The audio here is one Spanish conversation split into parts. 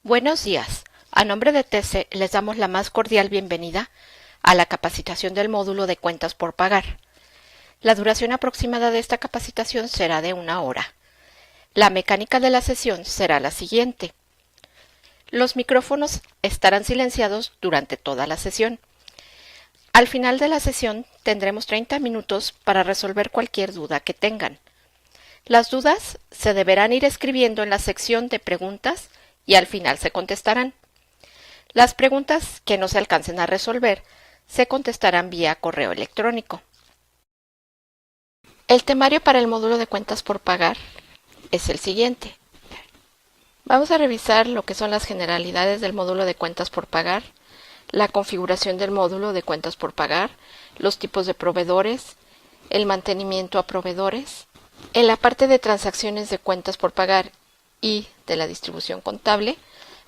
Buenos días. A nombre de TESE les damos la más cordial bienvenida a la capacitación del módulo de cuentas por pagar. La duración aproximada de esta capacitación será de 1 hora. La mecánica de la sesión será la siguiente. Los micrófonos estarán silenciados durante toda la sesión. Al final de la sesión tendremos 30 minutos para resolver cualquier duda que tengan. Las dudas se deberán ir escribiendo en la sección de preguntas y al final se contestarán. Las preguntas que no se alcancen a resolver se contestarán vía correo electrónico. El temario para el módulo de cuentas por pagar es el siguiente. Vamos a revisar lo que son las generalidades del módulo de cuentas por pagar, la configuración del módulo de cuentas por pagar, los tipos de proveedores, el mantenimiento a proveedores. En la parte de transacciones de cuentas por pagar y de la distribución contable,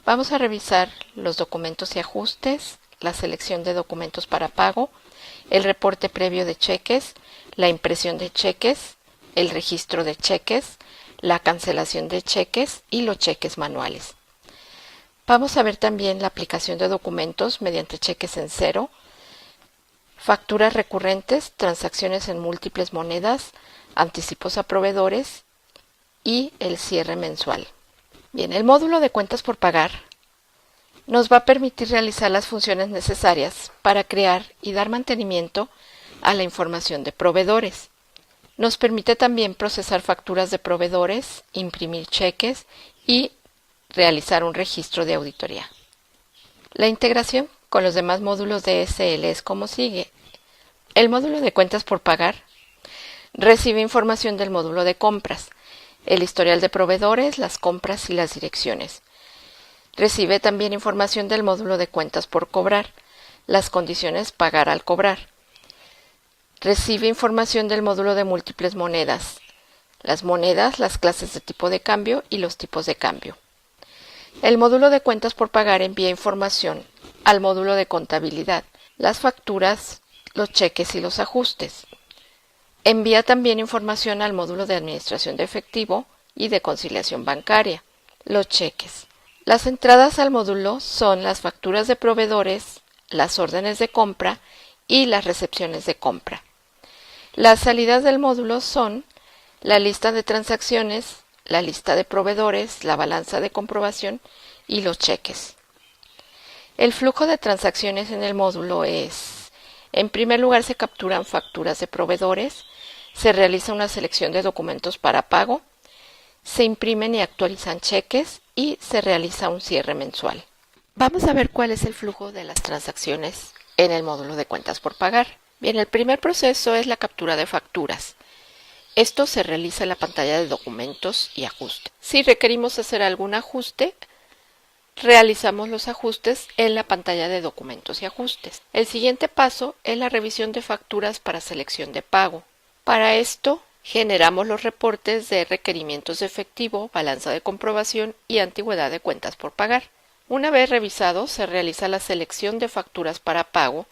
vamos a revisar los documentos y ajustes, la selección de documentos para pago, el reporte previo de cheques, la impresión de cheques, el registro de cheques, la cancelación de cheques y los cheques manuales. Vamos a ver también la aplicación de documentos mediante cheques en cero, facturas recurrentes, transacciones en múltiples monedas, anticipos a proveedores y el cierre mensual. Bien, el módulo de cuentas por pagar nos va a permitir realizar las funciones necesarias para crear y dar mantenimiento a la información de proveedores. Nos permite también procesar facturas de proveedores, imprimir cheques y realizar un registro de auditoría. La integración con los demás módulos de SL es como sigue. El módulo de cuentas por pagar recibe información del módulo de compras, el historial de proveedores, las compras y las direcciones. Recibe también información del módulo de cuentas por cobrar, las condiciones pagar al cobrar. Recibe información del módulo de múltiples monedas, las monedas, las clases de tipo de cambio y los tipos de cambio. El módulo de cuentas por pagar envía información al módulo de contabilidad, las facturas, los cheques y los ajustes. Envía también información al módulo de administración de efectivo y de conciliación bancaria, los cheques. Las entradas al módulo son las facturas de proveedores, las órdenes de compra y las recepciones de compra. Las salidas del módulo son la lista de transacciones, la lista de proveedores, la balanza de comprobación y los cheques. El flujo de transacciones en el módulo es: en primer lugar se capturan facturas de proveedores, se realiza una selección de documentos para pago, se imprimen y actualizan cheques y se realiza un cierre mensual. Vamos a ver cuál es el flujo de las transacciones en el módulo de cuentas por pagar. Bien, el primer proceso es la captura de facturas. Esto se realiza en la pantalla de documentos y ajuste. Si requerimos hacer algún ajuste, realizamos los ajustes en la pantalla de documentos y ajustes. El siguiente paso es la revisión de facturas para selección de pago. Para esto, generamos los reportes de requerimientos de efectivo, balanza de comprobación y antigüedad de cuentas por pagar. Una vez revisado, se realiza la selección de facturas para pago.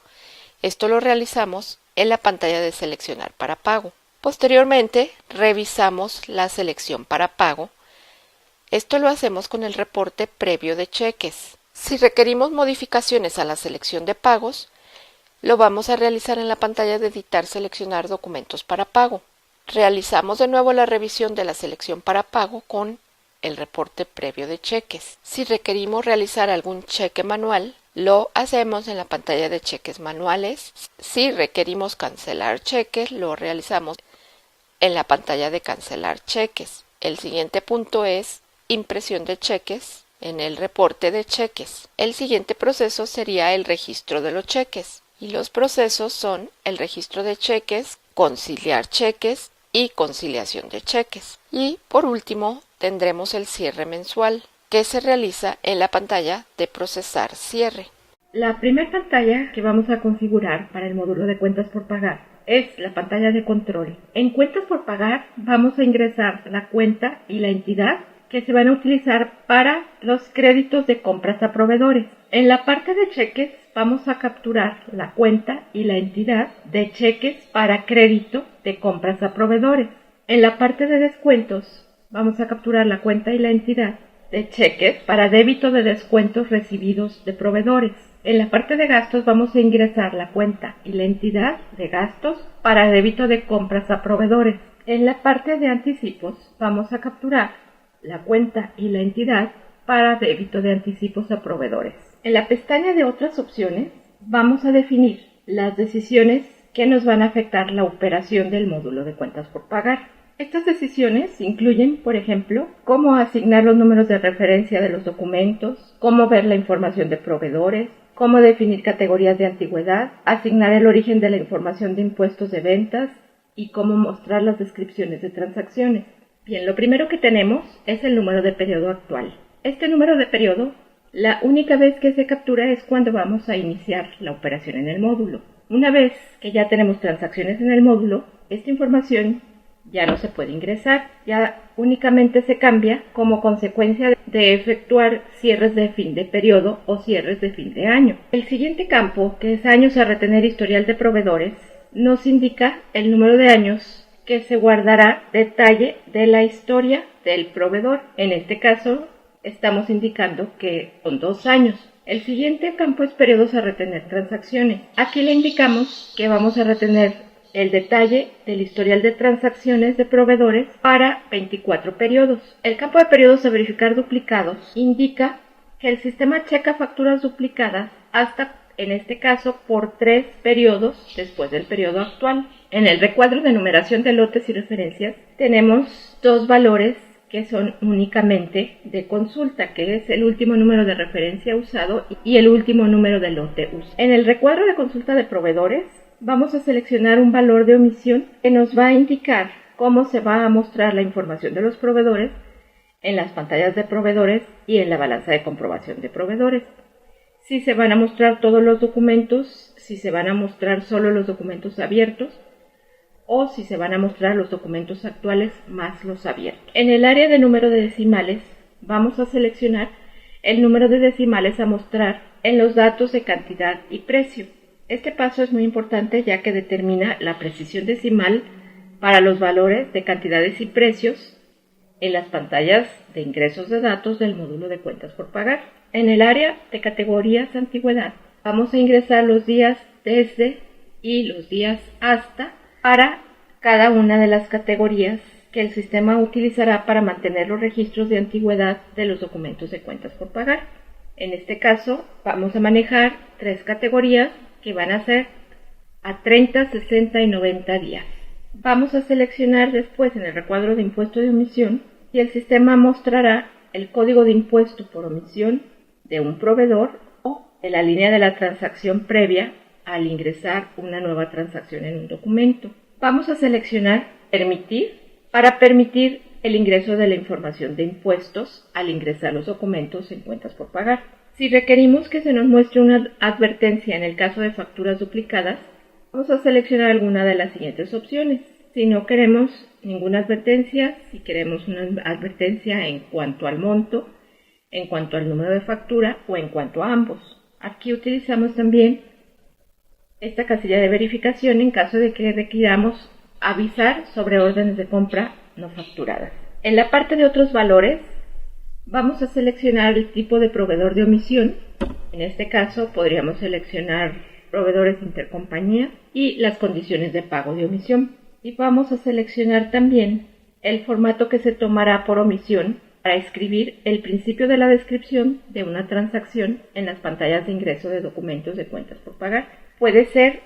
Esto lo realizamos en la pantalla de seleccionar para pago. Posteriormente, revisamos la selección para pago. Esto lo hacemos con el reporte previo de cheques. Si requerimos modificaciones a la selección de pagos, lo vamos a realizar en la pantalla de editar, seleccionar documentos para pago. Realizamos de nuevo la revisión de la selección para pago con el reporte previo de cheques. Si requerimos realizar algún cheque manual, lo hacemos en la pantalla de cheques manuales. Si requerimos cancelar cheques, lo realizamos en la pantalla de cancelar cheques. El siguiente punto es impresión de cheques en el reporte de cheques. El siguiente proceso sería el registro de los cheques. Y los procesos son el registro de cheques, conciliar cheques y conciliación de cheques. Y por último tendremos el cierre mensual, que se realiza en la pantalla de procesar cierre. La primera pantalla que vamos a configurar para el módulo de cuentas por pagar es la pantalla de control. En cuentas por pagar vamos a ingresar la cuenta y la entidad que se van a utilizar para los créditos de compras a proveedores. En la parte de cheques vamos a capturar la cuenta y la entidad de cheques para crédito de compras a proveedores. En la parte de descuentos vamos a capturar la cuenta y la entidad de cheques para débito de descuentos recibidos de proveedores. En la parte de gastos vamos a ingresar la cuenta y la entidad de gastos para débito de compras a proveedores. En la parte de anticipos vamos a capturar la cuenta y la entidad para débito de anticipos a proveedores. En la pestaña de otras opciones vamos a definir las decisiones que nos van a afectar la operación del módulo de cuentas por pagar. Estas decisiones incluyen, por ejemplo, cómo asignar los números de referencia de los documentos, cómo ver la información de proveedores, cómo definir categorías de antigüedad, asignar el origen de la información de impuestos de ventas y cómo mostrar las descripciones de transacciones. Bien, lo primero que tenemos es el número de periodo actual. Este número de periodo, la única vez que se captura es cuando vamos a iniciar la operación en el módulo. Una vez que ya tenemos transacciones en el módulo, esta información ya no se puede ingresar, ya únicamente se cambia como consecuencia de efectuar cierres de fin de periodo o cierres de fin de año. El siguiente campo, que es años a retener historial de proveedores, nos indica el número de años que se guardará detalle de la historia del proveedor. En este caso, estamos indicando que son 2 años. El siguiente campo es periodos a retener transacciones. Aquí le indicamos que vamos a retener el detalle del historial de transacciones de proveedores para 24 periodos. El campo de periodos a verificar duplicados indica que el sistema checa facturas duplicadas hasta, en este caso, por 3 periodos después del periodo actual. En el recuadro de numeración de lotes y referencias tenemos 2 valores que son únicamente de consulta, que es el último número de referencia usado y el último número de lote usado. En el recuadro de consulta de proveedores vamos a seleccionar un valor de omisión que nos va a indicar cómo se va a mostrar la información de los proveedores en las pantallas de proveedores y en la balanza de comprobación de proveedores. Si se van a mostrar todos los documentos, si se van a mostrar solo los documentos abiertos o si se van a mostrar los documentos actuales más los abiertos. En el área de número de decimales vamos a seleccionar el número de decimales a mostrar en los datos de cantidad y precio. Este paso es muy importante ya que determina la precisión decimal para los valores de cantidades y precios en las pantallas de ingresos de datos del módulo de cuentas por pagar. En el área de categorías antigüedad vamos a ingresar los días desde y los días hasta para cada una de las categorías que el sistema utilizará para mantener los registros de antigüedad de los documentos de cuentas por pagar. En este caso vamos a manejar 3 categorías que van a ser a 30, 60 y 90 días. Vamos a seleccionar después en el recuadro de impuesto de omisión y el sistema mostrará el código de impuesto por omisión de un proveedor o de la línea de la transacción previa al ingresar una nueva transacción en un documento. Vamos a seleccionar permitir para permitir el ingreso de la información de impuestos al ingresar los documentos en cuentas por pagar. Si requerimos que se nos muestre una advertencia en el caso de facturas duplicadas, vamos a seleccionar alguna de las siguientes opciones. Si no queremos ninguna advertencia, si queremos una advertencia en cuanto al monto, en cuanto al número de factura o en cuanto a ambos. Aquí utilizamos también esta casilla de verificación en caso de que requiramos avisar sobre órdenes de compra no facturadas. En la parte de otros valores, vamos a seleccionar el tipo de proveedor de omisión. En este caso podríamos seleccionar proveedores intercompañía y las condiciones de pago de omisión. Y vamos a seleccionar también el formato que se tomará por omisión para escribir el principio de la descripción de una transacción en las pantallas de ingreso de documentos de cuentas por pagar. Puede ser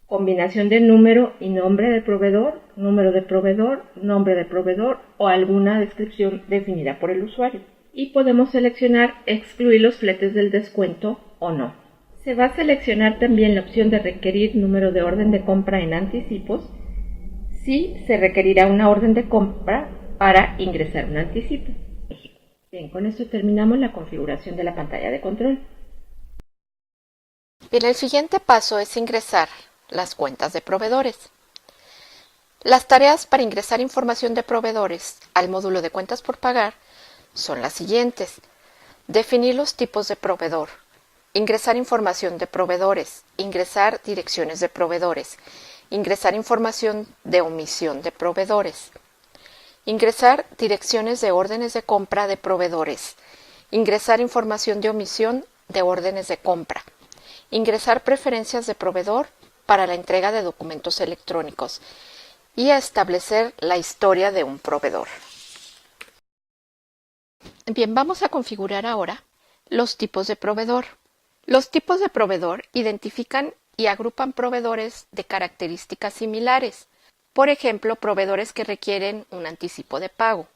combinación de número y nombre de proveedor, número de proveedor, nombre de proveedor o alguna descripción definida por el usuario. Y podemos seleccionar excluir los fletes del descuento o no. Se va a seleccionar también la opción de requerir número de orden de compra en anticipos si se requerirá una orden de compra para ingresar un anticipo. Bien, con esto terminamos la configuración de la pantalla de control. Bien, el siguiente paso es ingresar las cuentas de proveedores. Las tareas para ingresar información de proveedores al módulo de cuentas por pagar son las siguientes: definir los tipos de proveedor, ingresar información de proveedores, ingresar direcciones de proveedores, ingresar información de omisión de proveedores, Ingresar direcciones de órdenes de compra de proveedores. Ingresar información de omisión de órdenes de compra. Ingresar preferencias de proveedor para la entrega de documentos electrónicos. Y establecer la historia de un proveedor. Bien, vamos a configurar ahora los tipos de proveedor. Los tipos de proveedor identifican y agrupan proveedores de características similares. Por ejemplo, proveedores que requieren un anticipo de pago.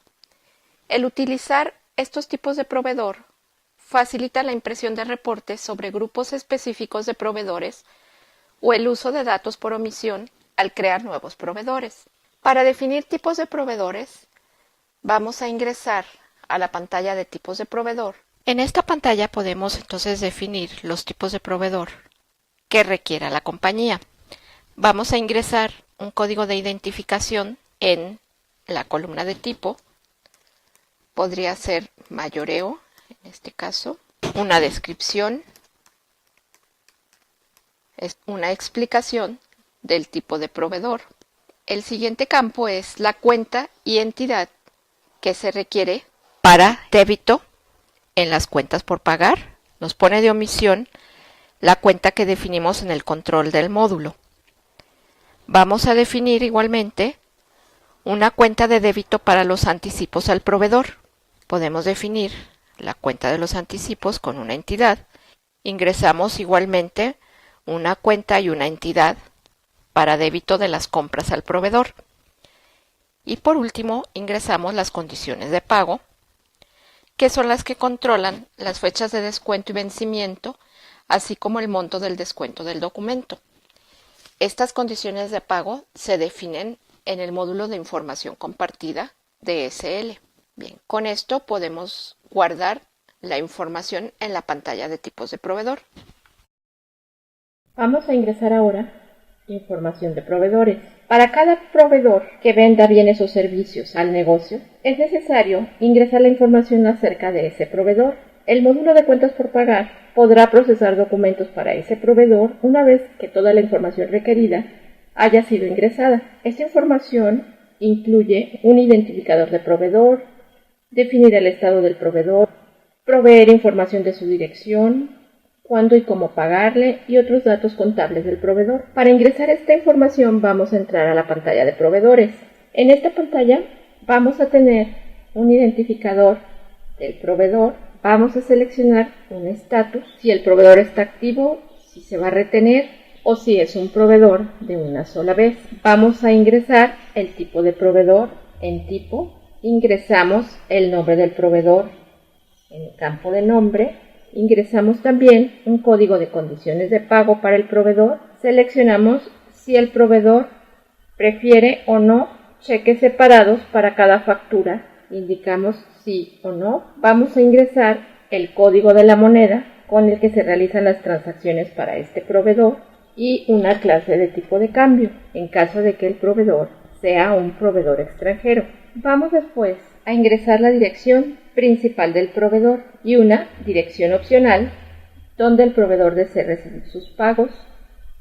El utilizar estos tipos de proveedor facilita la impresión de reportes sobre grupos específicos de proveedores o el uso de datos por omisión al crear nuevos proveedores. Para definir tipos de proveedores, vamos a ingresar a la pantalla de tipos de proveedor. En esta pantalla podemos entonces definir los tipos de proveedor que requiera la compañía. Vamos a ingresar un código de identificación en la columna de tipo. Podría ser mayoreo, en este caso, una descripción, es una explicación del tipo de proveedor. El siguiente campo es la cuenta y entidad que se requiere para débito en las cuentas por pagar. Nos pone de omisión la cuenta que definimos en el control del módulo. Vamos a definir igualmente una cuenta de débito para los anticipos al proveedor. Podemos definir la cuenta de los anticipos con una entidad. Ingresamos igualmente una cuenta y una entidad para débito de las compras al proveedor. Y por último, ingresamos las condiciones de pago, que son las que controlan las fechas de descuento y vencimiento, así como el monto del descuento del documento. Estas condiciones de pago se definen en el módulo de información compartida de SL. Bien, con esto podemos guardar la información en la pantalla de tipos de proveedor. Vamos a ingresar ahora información de proveedores. Para cada proveedor que venda bienes o servicios al negocio, es necesario ingresar la información acerca de ese proveedor. El módulo de cuentas por pagar podrá procesar documentos para ese proveedor una vez que toda la información requerida haya sido ingresada. Esta información incluye un identificador de proveedor, definir el estado del proveedor, proveer información de su dirección, cuándo y cómo pagarle y otros datos contables del proveedor. Para ingresar esta información vamos a entrar a la pantalla de proveedores. En esta pantalla vamos a tener un identificador del proveedor. Vamos a seleccionar un estatus, si el proveedor está activo, si se va a retener o si es un proveedor de una sola vez. Vamos a ingresar el tipo de proveedor en tipo. Ingresamos el nombre del proveedor en el campo de nombre. Ingresamos también un código de condiciones de pago para el proveedor. Seleccionamos si el proveedor prefiere o no cheques separados para cada factura. Indicamos sí o no. Vamos a ingresar el código de la moneda con el que se realizan las transacciones para este proveedor y una clase de tipo de cambio en caso de que el proveedor sea un proveedor extranjero. Vamos después a ingresar la dirección principal del proveedor y una dirección opcional donde el proveedor desee recibir sus pagos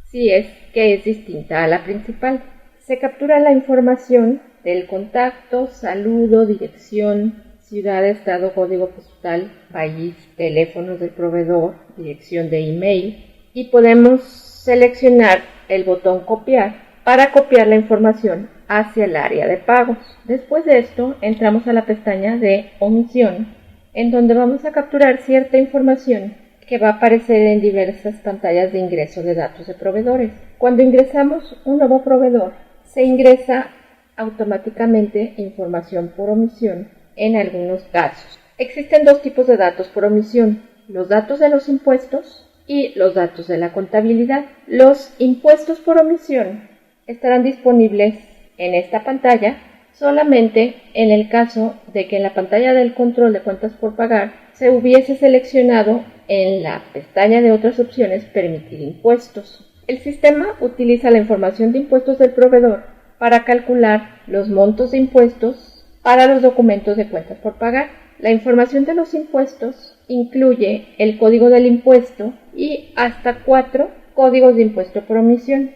si es que es distinta a la principal. Se captura la información del contacto, saludo, dirección, ciudad, estado, código postal, país, teléfonos del proveedor, dirección de email y podemos seleccionar el botón copiar para copiar la información hacia el área de pagos. Después de esto, entramos a la pestaña de omisión, en donde vamos a capturar cierta información que va a aparecer en diversas pantallas de ingreso de datos de proveedores. Cuando ingresamos un nuevo proveedor, se ingresa automáticamente información por omisión en algunos casos. Existen dos tipos de datos por omisión: los datos de los impuestos y los datos de la contabilidad. Los impuestos por omisión estarán disponibles en esta pantalla solamente en el caso de que en la pantalla del control de cuentas por pagar se hubiese seleccionado en la pestaña de otras opciones permitir impuestos. El sistema utiliza la información de impuestos del proveedor para calcular los montos de impuestos para los documentos de cuentas por pagar. La información de los impuestos incluye el código del impuesto y hasta 4 códigos de impuesto por omisión.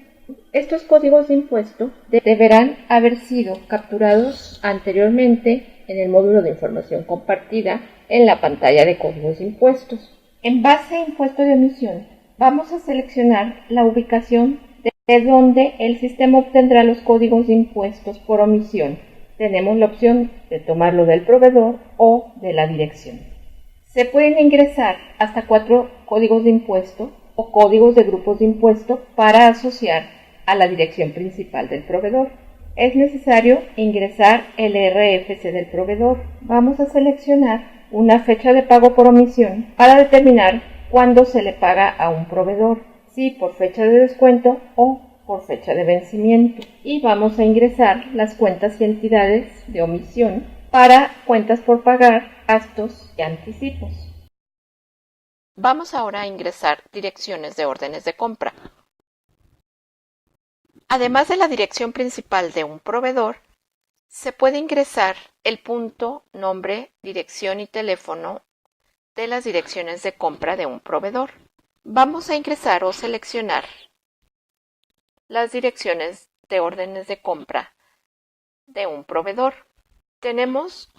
Estos códigos de impuesto deberán haber sido capturados anteriormente en el módulo de información compartida en la pantalla de códigos de impuestos. En base a impuesto de omisión, vamos a seleccionar la ubicación de donde el sistema obtendrá los códigos de impuestos por omisión. Tenemos la opción de tomarlo del proveedor o de la dirección. Se pueden ingresar hasta 4 códigos de impuesto o códigos de grupos de impuesto para asociar a la dirección principal del proveedor. Es necesario ingresar el RFC del proveedor. Vamos a seleccionar una fecha de pago por omisión para determinar cuándo se le paga a un proveedor, si por fecha de descuento o por fecha de vencimiento. Y vamos a ingresar las cuentas y entidades de omisión para cuentas por pagar, gastos y anticipos. Vamos ahora a ingresar direcciones de órdenes de compra. Además de la dirección principal de un proveedor, se puede ingresar el punto, nombre, dirección y teléfono de las direcciones de compra de un proveedor. Vamos a ingresar o seleccionar las direcciones de órdenes de compra de un proveedor. Tenemos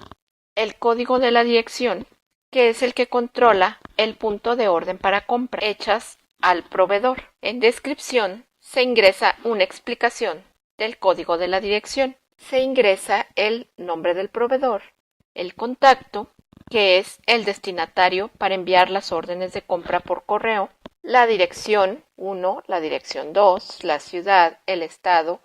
el código de la dirección, que es el que controla el punto de orden para compra hechas al proveedor. En descripción se ingresa una explicación del código de la dirección. Se ingresa el nombre del proveedor, el contacto, que es el destinatario para enviar las órdenes de compra por correo, la dirección 1, la dirección 2, la ciudad, el estado,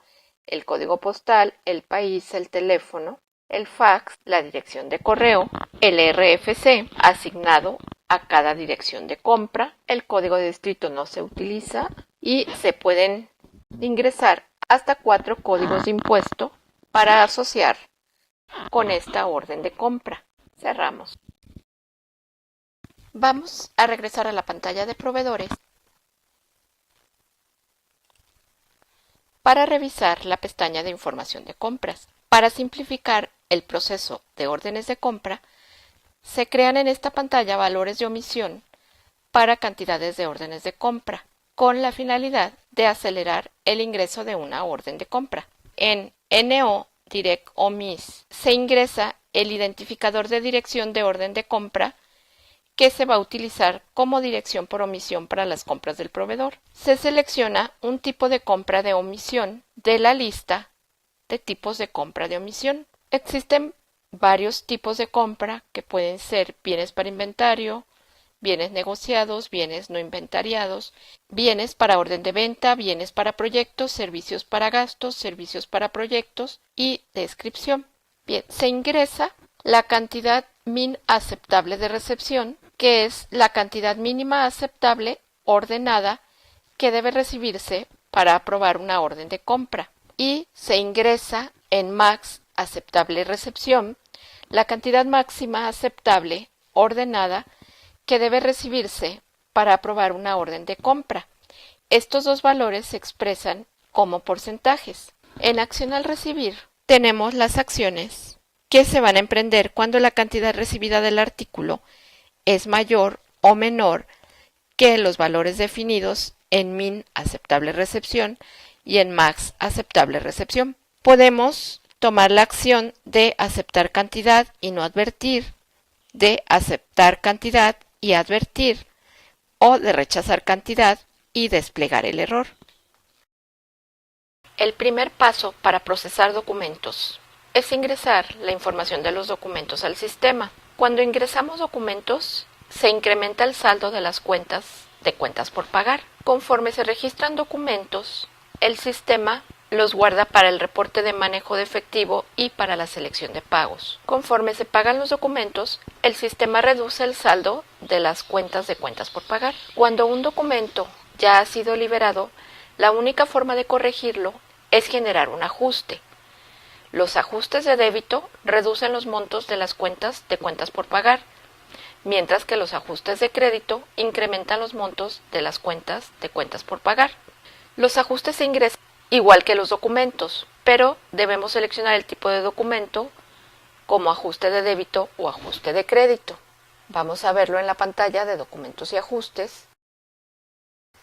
el código postal, el país, el teléfono, el fax, la dirección de correo, el RFC asignado a cada dirección de compra, el código de distrito no se utiliza y se pueden ingresar hasta 4 códigos de impuesto para asociar con esta orden de compra. Cerramos. Vamos a regresar a la pantalla de proveedores para revisar la pestaña de información de compras. Para simplificar el proceso de órdenes de compra, se crean en esta pantalla valores de omisión para cantidades de órdenes de compra, con la finalidad de acelerar el ingreso de una orden de compra. En NO Direct Omis se ingresa el identificador de dirección de orden de compra que se va a utilizar como dirección por omisión para las compras del proveedor. Se selecciona un tipo de compra de omisión de la lista de tipos de compra de omisión. Existen varios tipos de compra que pueden ser bienes para inventario, bienes negociados, bienes no inventariados, bienes para orden de venta, bienes para proyectos, servicios para gastos, servicios para proyectos y descripción. Bien, se ingresa la cantidad min aceptable de recepción, que es la cantidad mínima aceptable ordenada que debe recibirse para aprobar una orden de compra. Y se ingresa en max aceptable recepción la cantidad máxima aceptable ordenada que debe recibirse para aprobar una orden de compra. Estos dos valores se expresan como porcentajes. En acción al recibir tenemos las acciones que se van a emprender cuando la cantidad recibida del artículo es mayor o menor que los valores definidos en min aceptable recepción y en max aceptable recepción. Podemos tomar la acción de aceptar cantidad y no advertir, de aceptar cantidad y advertir, o de rechazar cantidad y desplegar el error. El primer paso para procesar documentos es ingresar la información de los documentos al sistema. Cuando ingresamos documentos, se incrementa el saldo de las cuentas de cuentas por pagar. Conforme se registran documentos, el sistema los guarda para el reporte de manejo de efectivo y para la selección de pagos. Conforme se pagan los documentos, el sistema reduce el saldo de las cuentas de cuentas por pagar. Cuando un documento ya ha sido liberado, la única forma de corregirlo es generar un ajuste. Los ajustes de débito reducen los montos de las cuentas de cuentas por pagar, mientras que los ajustes de crédito incrementan los montos de las cuentas de cuentas por pagar. Los ajustes se ingresan igual que los documentos, pero debemos seleccionar el tipo de documento como ajuste de débito o ajuste de crédito. Vamos a verlo en la pantalla de documentos y ajustes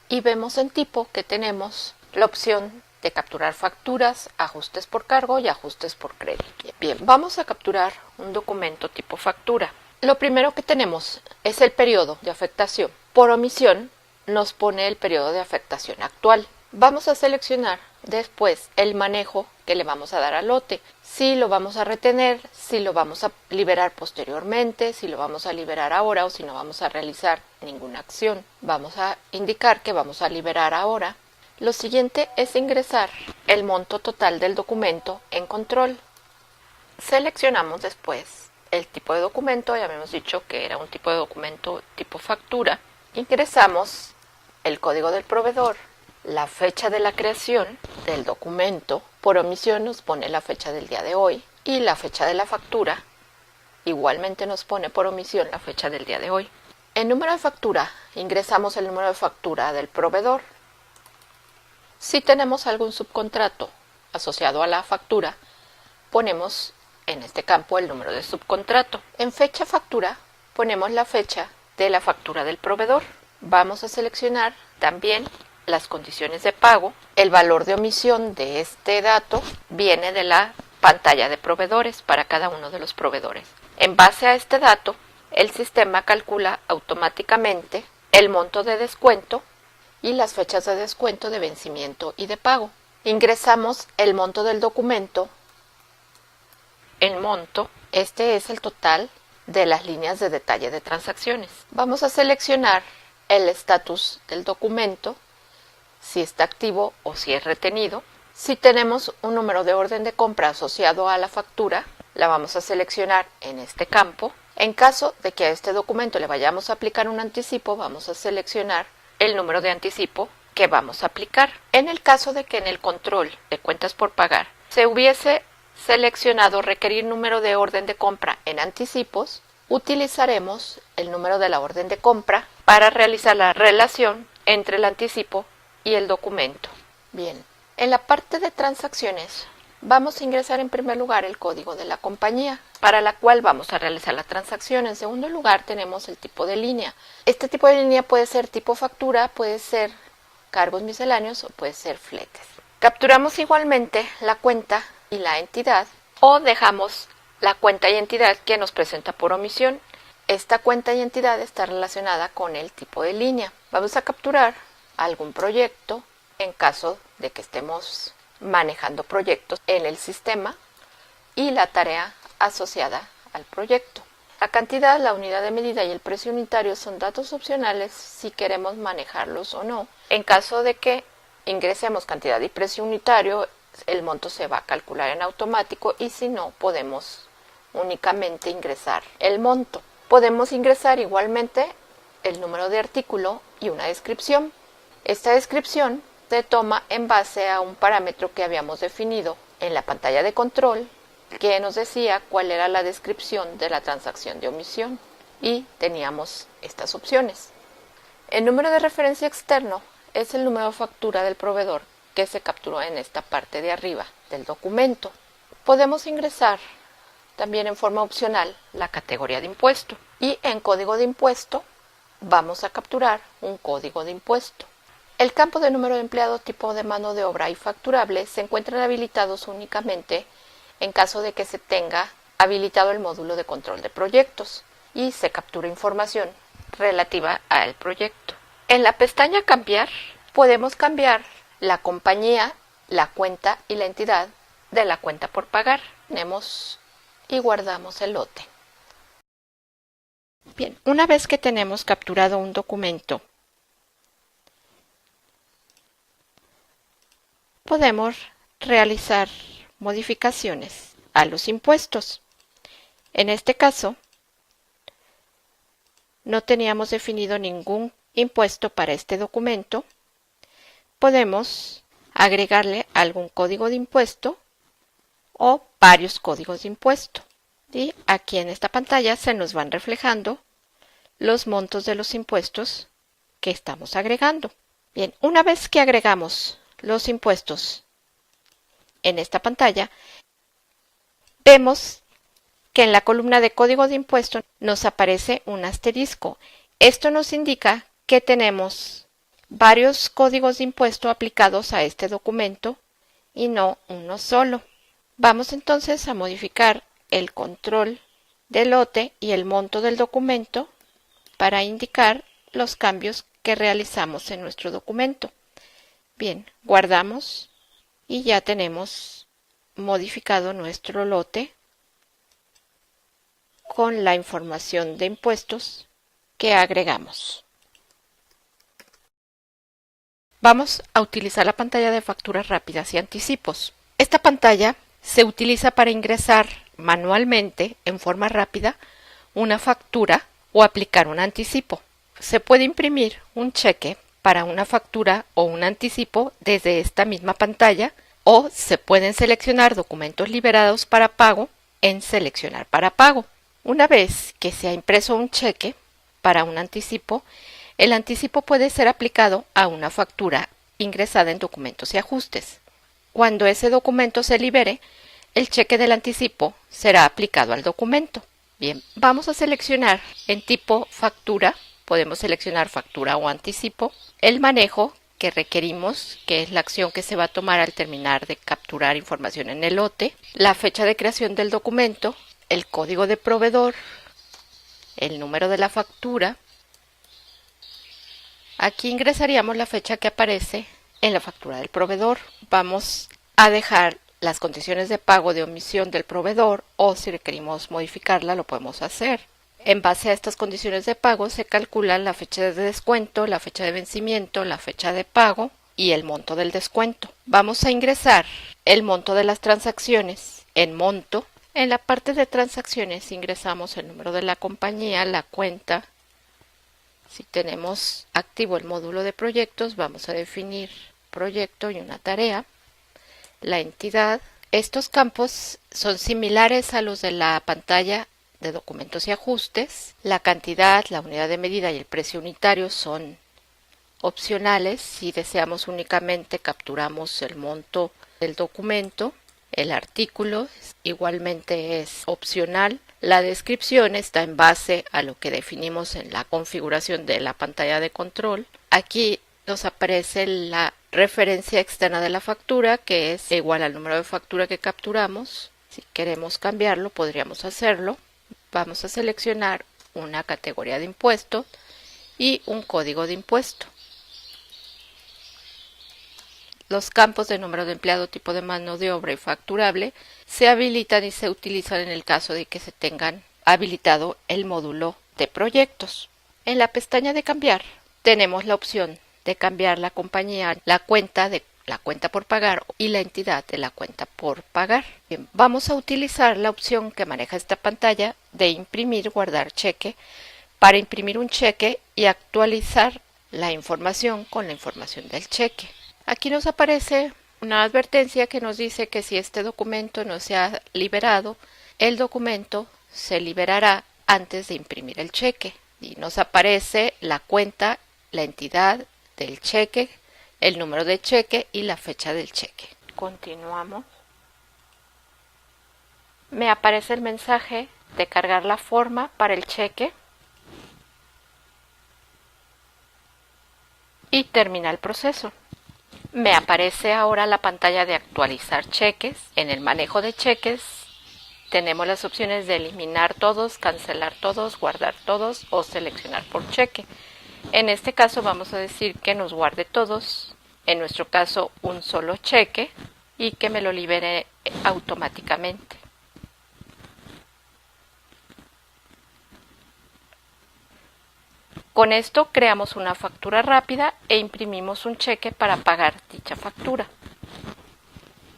y vemos en tipo que tenemos la opción de capturar facturas, ajustes por cargo y ajustes por crédito. Bien, vamos a capturar un documento tipo factura. Lo primero que tenemos es el periodo de afectación. Por omisión nos pone el periodo de afectación actual. Vamos a seleccionar después el manejo que le vamos a dar al lote. Si lo vamos a retener, si lo vamos a liberar posteriormente, si lo vamos a liberar ahora o si no vamos a realizar ninguna acción. Vamos a indicar que vamos a liberar ahora. Lo siguiente es ingresar el monto total del documento en control. Seleccionamos después el tipo de documento, ya habíamos dicho que era un tipo de documento tipo factura. Ingresamos el código del proveedor, la fecha de la creación del documento, por omisión nos pone la fecha del día de hoy, y la fecha de la factura, igualmente nos pone por omisión la fecha del día de hoy. En número de factura, ingresamos el número de factura del proveedor. Si tenemos algún subcontrato asociado a la factura, ponemos en este campo el número de subcontrato. En fecha factura, ponemos la fecha de la factura del proveedor. Vamos a seleccionar también las condiciones de pago. El valor de omisión de este dato viene de la pantalla de proveedores para cada uno de los proveedores. En base a este dato, el sistema calcula automáticamente el monto de descuento y las fechas de descuento de vencimiento y de pago. Ingresamos el monto del documento. El monto, este es el total de las líneas de detalle de transacciones. Vamos a seleccionar el estatus del documento, si está activo o si es retenido. Si tenemos un número de orden de compra asociado a la factura, la vamos a seleccionar en este campo. En caso de que a este documento le vayamos a aplicar un anticipo, vamos a seleccionar el número de anticipo que vamos a aplicar. En el caso de que en el control de cuentas por pagar se hubiese seleccionado requerir número de orden de compra en anticipos, utilizaremos el número de la orden de compra para realizar la relación entre el anticipo y el documento. Bien, en la parte de transacciones vamos a ingresar en primer lugar el código de la compañía para la cual vamos a realizar la transacción. En segundo lugar tenemos el tipo de línea. Este tipo de línea puede ser tipo factura, puede ser cargos misceláneos o puede ser fletes. Capturamos igualmente la cuenta y la entidad o dejamos la cuenta y entidad que nos presenta por omisión. Esta cuenta y entidad está relacionada con el tipo de línea. Vamos a capturar algún proyecto en caso de que estemos manejando proyectos en el sistema y la tarea asociada al proyecto. La cantidad, la unidad de medida y el precio unitario son datos opcionales si queremos manejarlos o no. En caso de que ingresemos cantidad y precio unitario, el monto se va a calcular en automático y si no, podemos únicamente ingresar el monto. Podemos ingresar igualmente el número de artículo y una descripción. Esta descripción se toma en base a un parámetro que habíamos definido en la pantalla de control que nos decía cuál era la descripción de la transacción de omisión y teníamos estas opciones. El número de referencia externo es el número de factura del proveedor que se capturó en esta parte de arriba del documento. Podemos ingresar también en forma opcional la categoría de impuesto y en código de impuesto vamos a capturar un código de impuesto. El campo de número de empleado, tipo de mano de obra y facturable se encuentran habilitados únicamente en caso de que se tenga habilitado el módulo de control de proyectos y se captura información relativa al proyecto. En la pestaña Cambiar podemos cambiar la compañía, la cuenta y la entidad de la cuenta por pagar. Tenemos y guardamos el lote. Bien, una vez que tenemos capturado un documento, podemos realizar modificaciones a los impuestos. En este caso, no teníamos definido ningún impuesto para este documento. Podemos agregarle algún código de impuesto o varios códigos de impuesto. Y aquí en esta pantalla se nos van reflejando los montos de los impuestos que estamos agregando. Bien, una vez que agregamos los impuestos en esta pantalla, vemos que en la columna de código de impuesto nos aparece un asterisco. Esto nos indica que tenemos varios códigos de impuesto aplicados a este documento y no uno solo. Vamos entonces a modificar el control del lote y el monto del documento para indicar los cambios que realizamos en nuestro documento. Bien, guardamos y ya tenemos modificado nuestro lote con la información de impuestos que agregamos. Vamos a utilizar la pantalla de facturas rápidas y anticipos. Esta pantalla se utiliza para ingresar manualmente, en forma rápida, una factura o aplicar un anticipo. Se puede imprimir un cheque para una factura o un anticipo desde esta misma pantalla, o se pueden seleccionar documentos liberados para pago en Seleccionar para pago. Una vez que se ha impreso un cheque para un anticipo, el anticipo puede ser aplicado a una factura ingresada en Documentos y Ajustes. Cuando ese documento se libere, el cheque del anticipo será aplicado al documento. Bien, vamos a seleccionar en tipo factura, podemos seleccionar factura o anticipo, el manejo que requerimos, que es la acción que se va a tomar al terminar de capturar información en el lote, la fecha de creación del documento, el código de proveedor, el número de la factura. Aquí ingresaríamos la fecha que aparece en la factura del proveedor. Vamos a dejar las condiciones de pago de omisión del proveedor, o si requerimos modificarla lo podemos hacer. En base a estas condiciones de pago se calculan la fecha de descuento, la fecha de vencimiento, la fecha de pago y el monto del descuento. Vamos a ingresar el monto de las transacciones en monto. En la parte de transacciones ingresamos el número de la compañía, la cuenta. Si tenemos activo el módulo de proyectos, vamos a definir proyecto y una tarea. La entidad. Estos campos son similares a los de la pantalla de documentos y ajustes. La cantidad, la unidad de medida y el precio unitario son opcionales. Si deseamos únicamente capturamos el monto del documento. El artículo igualmente es opcional. La descripción está en base a lo que definimos en la configuración de la pantalla de control. Aquí nos aparece la referencia externa de la factura, que es igual al número de factura que capturamos. Si queremos cambiarlo, podríamos hacerlo. Vamos a seleccionar una categoría de impuesto y un código de impuesto. Los campos de número de empleado, tipo de mano de obra y facturable se habilitan y se utilizan en el caso de que se tengan habilitado el módulo de proyectos. En la pestaña de cambiar tenemos la opción de cambiar la compañía, la cuenta por pagar y la entidad de la cuenta por pagar. Bien, vamos a utilizar la opción que maneja esta pantalla de imprimir, guardar cheque, para imprimir un cheque y actualizar la información con la información del cheque. Aquí nos aparece una advertencia que nos dice que si este documento no se ha liberado, el documento se liberará antes de imprimir el cheque. Y nos aparece la cuenta, la entidad del cheque, el número de cheque y la fecha del cheque. Continuamos. Me aparece el mensaje de cargar la forma para el cheque y termina el proceso. Me aparece ahora la pantalla de actualizar cheques. En el manejo de cheques tenemos las opciones de eliminar todos, cancelar todos, guardar todos o seleccionar por cheque. En este caso vamos a decir que nos guarde todos, en nuestro caso un solo cheque, y que me lo libere automáticamente. Con esto creamos una factura rápida e imprimimos un cheque para pagar dicha factura.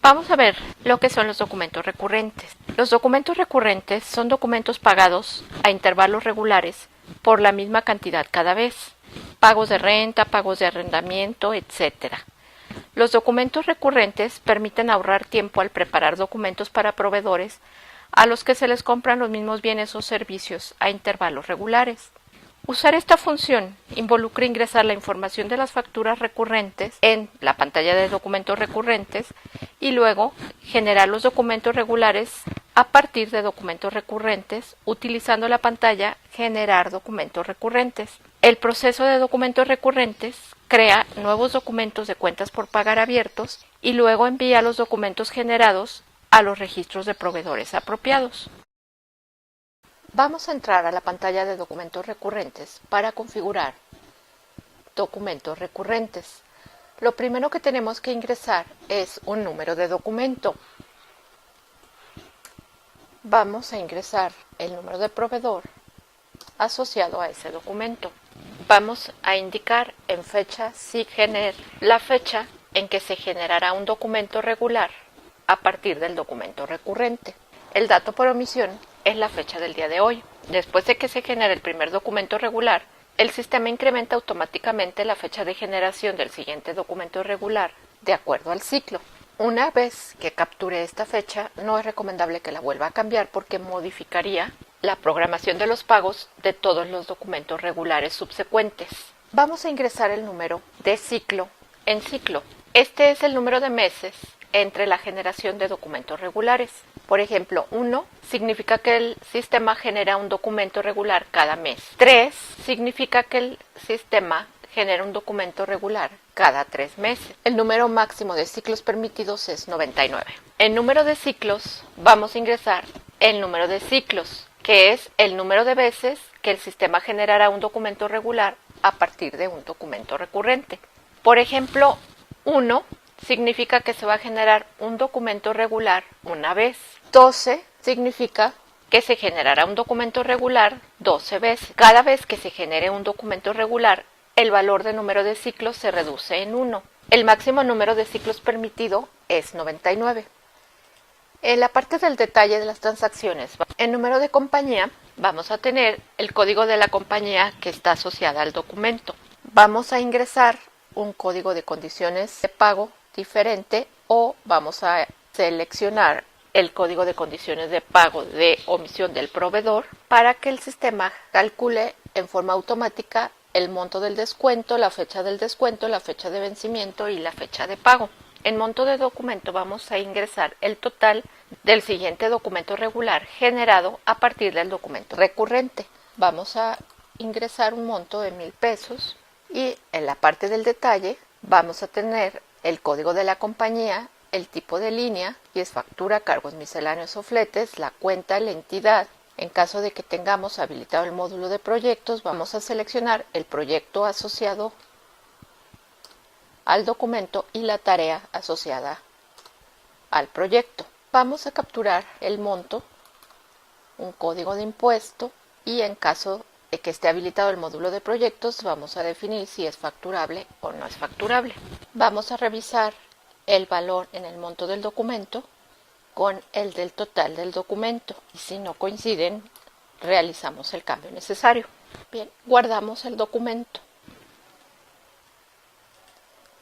Vamos a ver lo que son los documentos recurrentes. Los documentos recurrentes son documentos pagados a intervalos regulares por la misma cantidad cada vez. Pagos de renta, pagos de arrendamiento, etc. Los documentos recurrentes permiten ahorrar tiempo al preparar documentos para proveedores a los que se les compran los mismos bienes o servicios a intervalos regulares. Usar esta función involucra ingresar la información de las facturas recurrentes en la pantalla de documentos recurrentes y luego generar los documentos regulares a partir de documentos recurrentes utilizando la pantalla Generar documentos recurrentes. El proceso de documentos recurrentes crea nuevos documentos de cuentas por pagar abiertos y luego envía los documentos generados a los registros de proveedores apropiados. Vamos a entrar a la pantalla de documentos recurrentes para configurar documentos recurrentes. Lo primero que tenemos que ingresar es un número de documento. Vamos a ingresar el número de proveedor asociado a ese documento. Vamos a indicar en fecha SIGGENER la fecha en que se generará un documento regular a partir del documento recurrente. El dato por omisión es la fecha del día de hoy. Después de que se genere el primer documento regular, el sistema incrementa automáticamente la fecha de generación del siguiente documento regular de acuerdo al ciclo. Una vez que capture esta fecha, no es recomendable que la vuelva a cambiar porque modificaría la programación de los pagos de todos los documentos regulares subsecuentes. Vamos a ingresar el número de ciclo en ciclo. Este es el número de meses entre la generación de documentos regulares. Por ejemplo, 1 significa que el sistema genera un documento regular cada mes. 3 significa que el sistema genera un documento regular cada 3 meses. El número máximo de ciclos permitidos es 99. En número de ciclos vamos a ingresar el número de ciclos, que es el número de veces que el sistema generará un documento regular a partir de un documento recurrente. Por ejemplo, 1 significa que se va a generar un documento regular una vez. 12 significa que se generará un documento regular 12 veces. Cada vez que se genere un documento regular, el valor de número de ciclos se reduce en 1. El máximo número de ciclos permitido es 99. En la parte del detalle de las transacciones, en número de compañía, vamos a tener el código de la compañía que está asociada al documento. Vamos a ingresar un código de condiciones de pago diferente o vamos a seleccionar el código de condiciones de pago de omisión del proveedor para que el sistema calcule en forma automática el monto del descuento, la fecha del descuento, la fecha de vencimiento y la fecha de pago. En monto de documento vamos a ingresar el total del siguiente documento regular generado a partir del documento recurrente. Vamos a ingresar un monto de 1,000 pesos y en la parte del detalle vamos a tener el código de la compañía, el tipo de línea, y es factura, cargos misceláneos o fletes, la cuenta, la entidad. En caso de que tengamos habilitado el módulo de proyectos, vamos a seleccionar el proyecto asociado al documento y la tarea asociada al proyecto. Vamos a capturar el monto, un código de impuesto y en caso de que esté habilitado el módulo de proyectos vamos a definir si es facturable o no es facturable. Vamos a revisar el valor en el monto del documento con el del total del documento y si no coinciden realizamos el cambio necesario. Bien, guardamos el documento.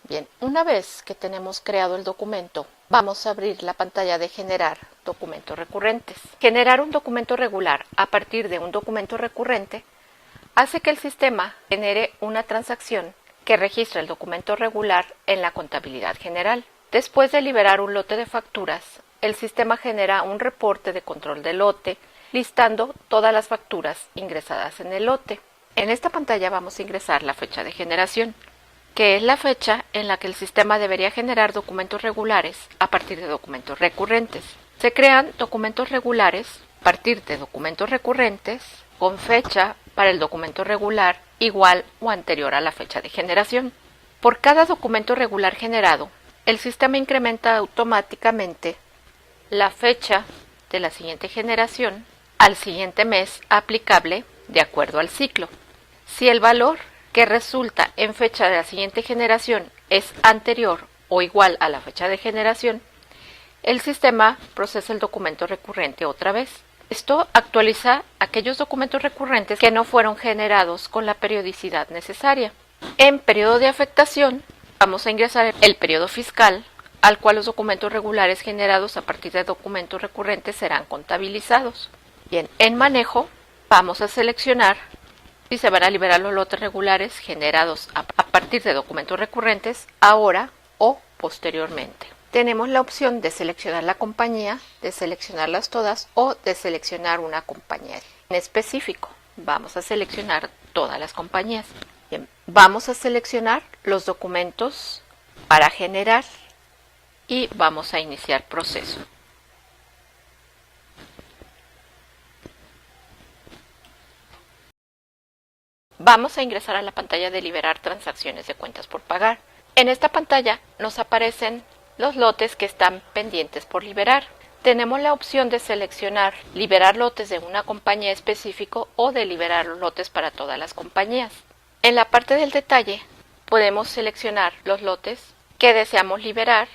Bien, una vez que tenemos creado el documento, vamos a abrir la pantalla de generar documentos recurrentes. Generar un documento regular a partir de un documento recurrente hace que el sistema genere una transacción que registra el documento regular en la contabilidad general. Después de liberar un lote de facturas, el sistema genera un reporte de control del lote, listando todas las facturas ingresadas en el lote. En esta pantalla vamos a ingresar la fecha de generación, que es la fecha en la que el sistema debería generar documentos regulares a partir de documentos recurrentes. Se crean documentos regulares a partir de documentos recurrentes con fecha para el documento regular igual o anterior a la fecha de generación. Por cada documento regular generado, el sistema incrementa automáticamente la fecha de la siguiente generación al siguiente mes aplicable de acuerdo al ciclo. Si el valor que resulta en fecha de la siguiente generación es anterior o igual a la fecha de generación, el sistema procesa el documento recurrente otra vez. Esto actualiza aquellos documentos recurrentes que no fueron generados con la periodicidad necesaria. En periodo de afectación, vamos a ingresar el periodo fiscal, al cual los documentos regulares generados a partir de documentos recurrentes serán contabilizados. Bien, en manejo, vamos a seleccionar si se van a liberar los lotes regulares generados a partir de documentos recurrentes ahora o posteriormente. Tenemos la opción de seleccionar la compañía, de seleccionarlas todas o de seleccionar una compañía en específico. Vamos a seleccionar todas las compañías. Bien, vamos a seleccionar los documentos para generar y vamos a iniciar proceso. Vamos a ingresar a la pantalla de liberar transacciones de cuentas por pagar. En esta pantalla nos aparecen los lotes que están pendientes por liberar. Tenemos la opción de seleccionar liberar lotes de una compañía específica o de liberar lotes para todas las compañías. En la parte del detalle podemos seleccionar los lotes que deseamos liberar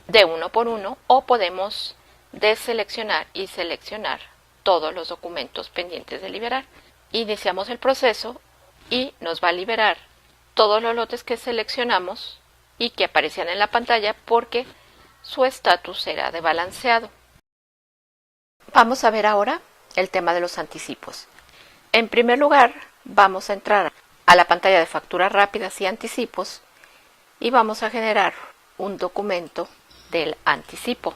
de uno por uno o podemos deseleccionar y seleccionar todos los documentos pendientes de liberar. Iniciamos el proceso y nos va a liberar todos los lotes que seleccionamos y que aparecían en la pantalla porque su estatus será de balanceado. Vamos a ver ahora el tema de los anticipos. En primer lugar, vamos a entrar a la pantalla de facturas rápidas y anticipos y vamos a generar un documento del anticipo.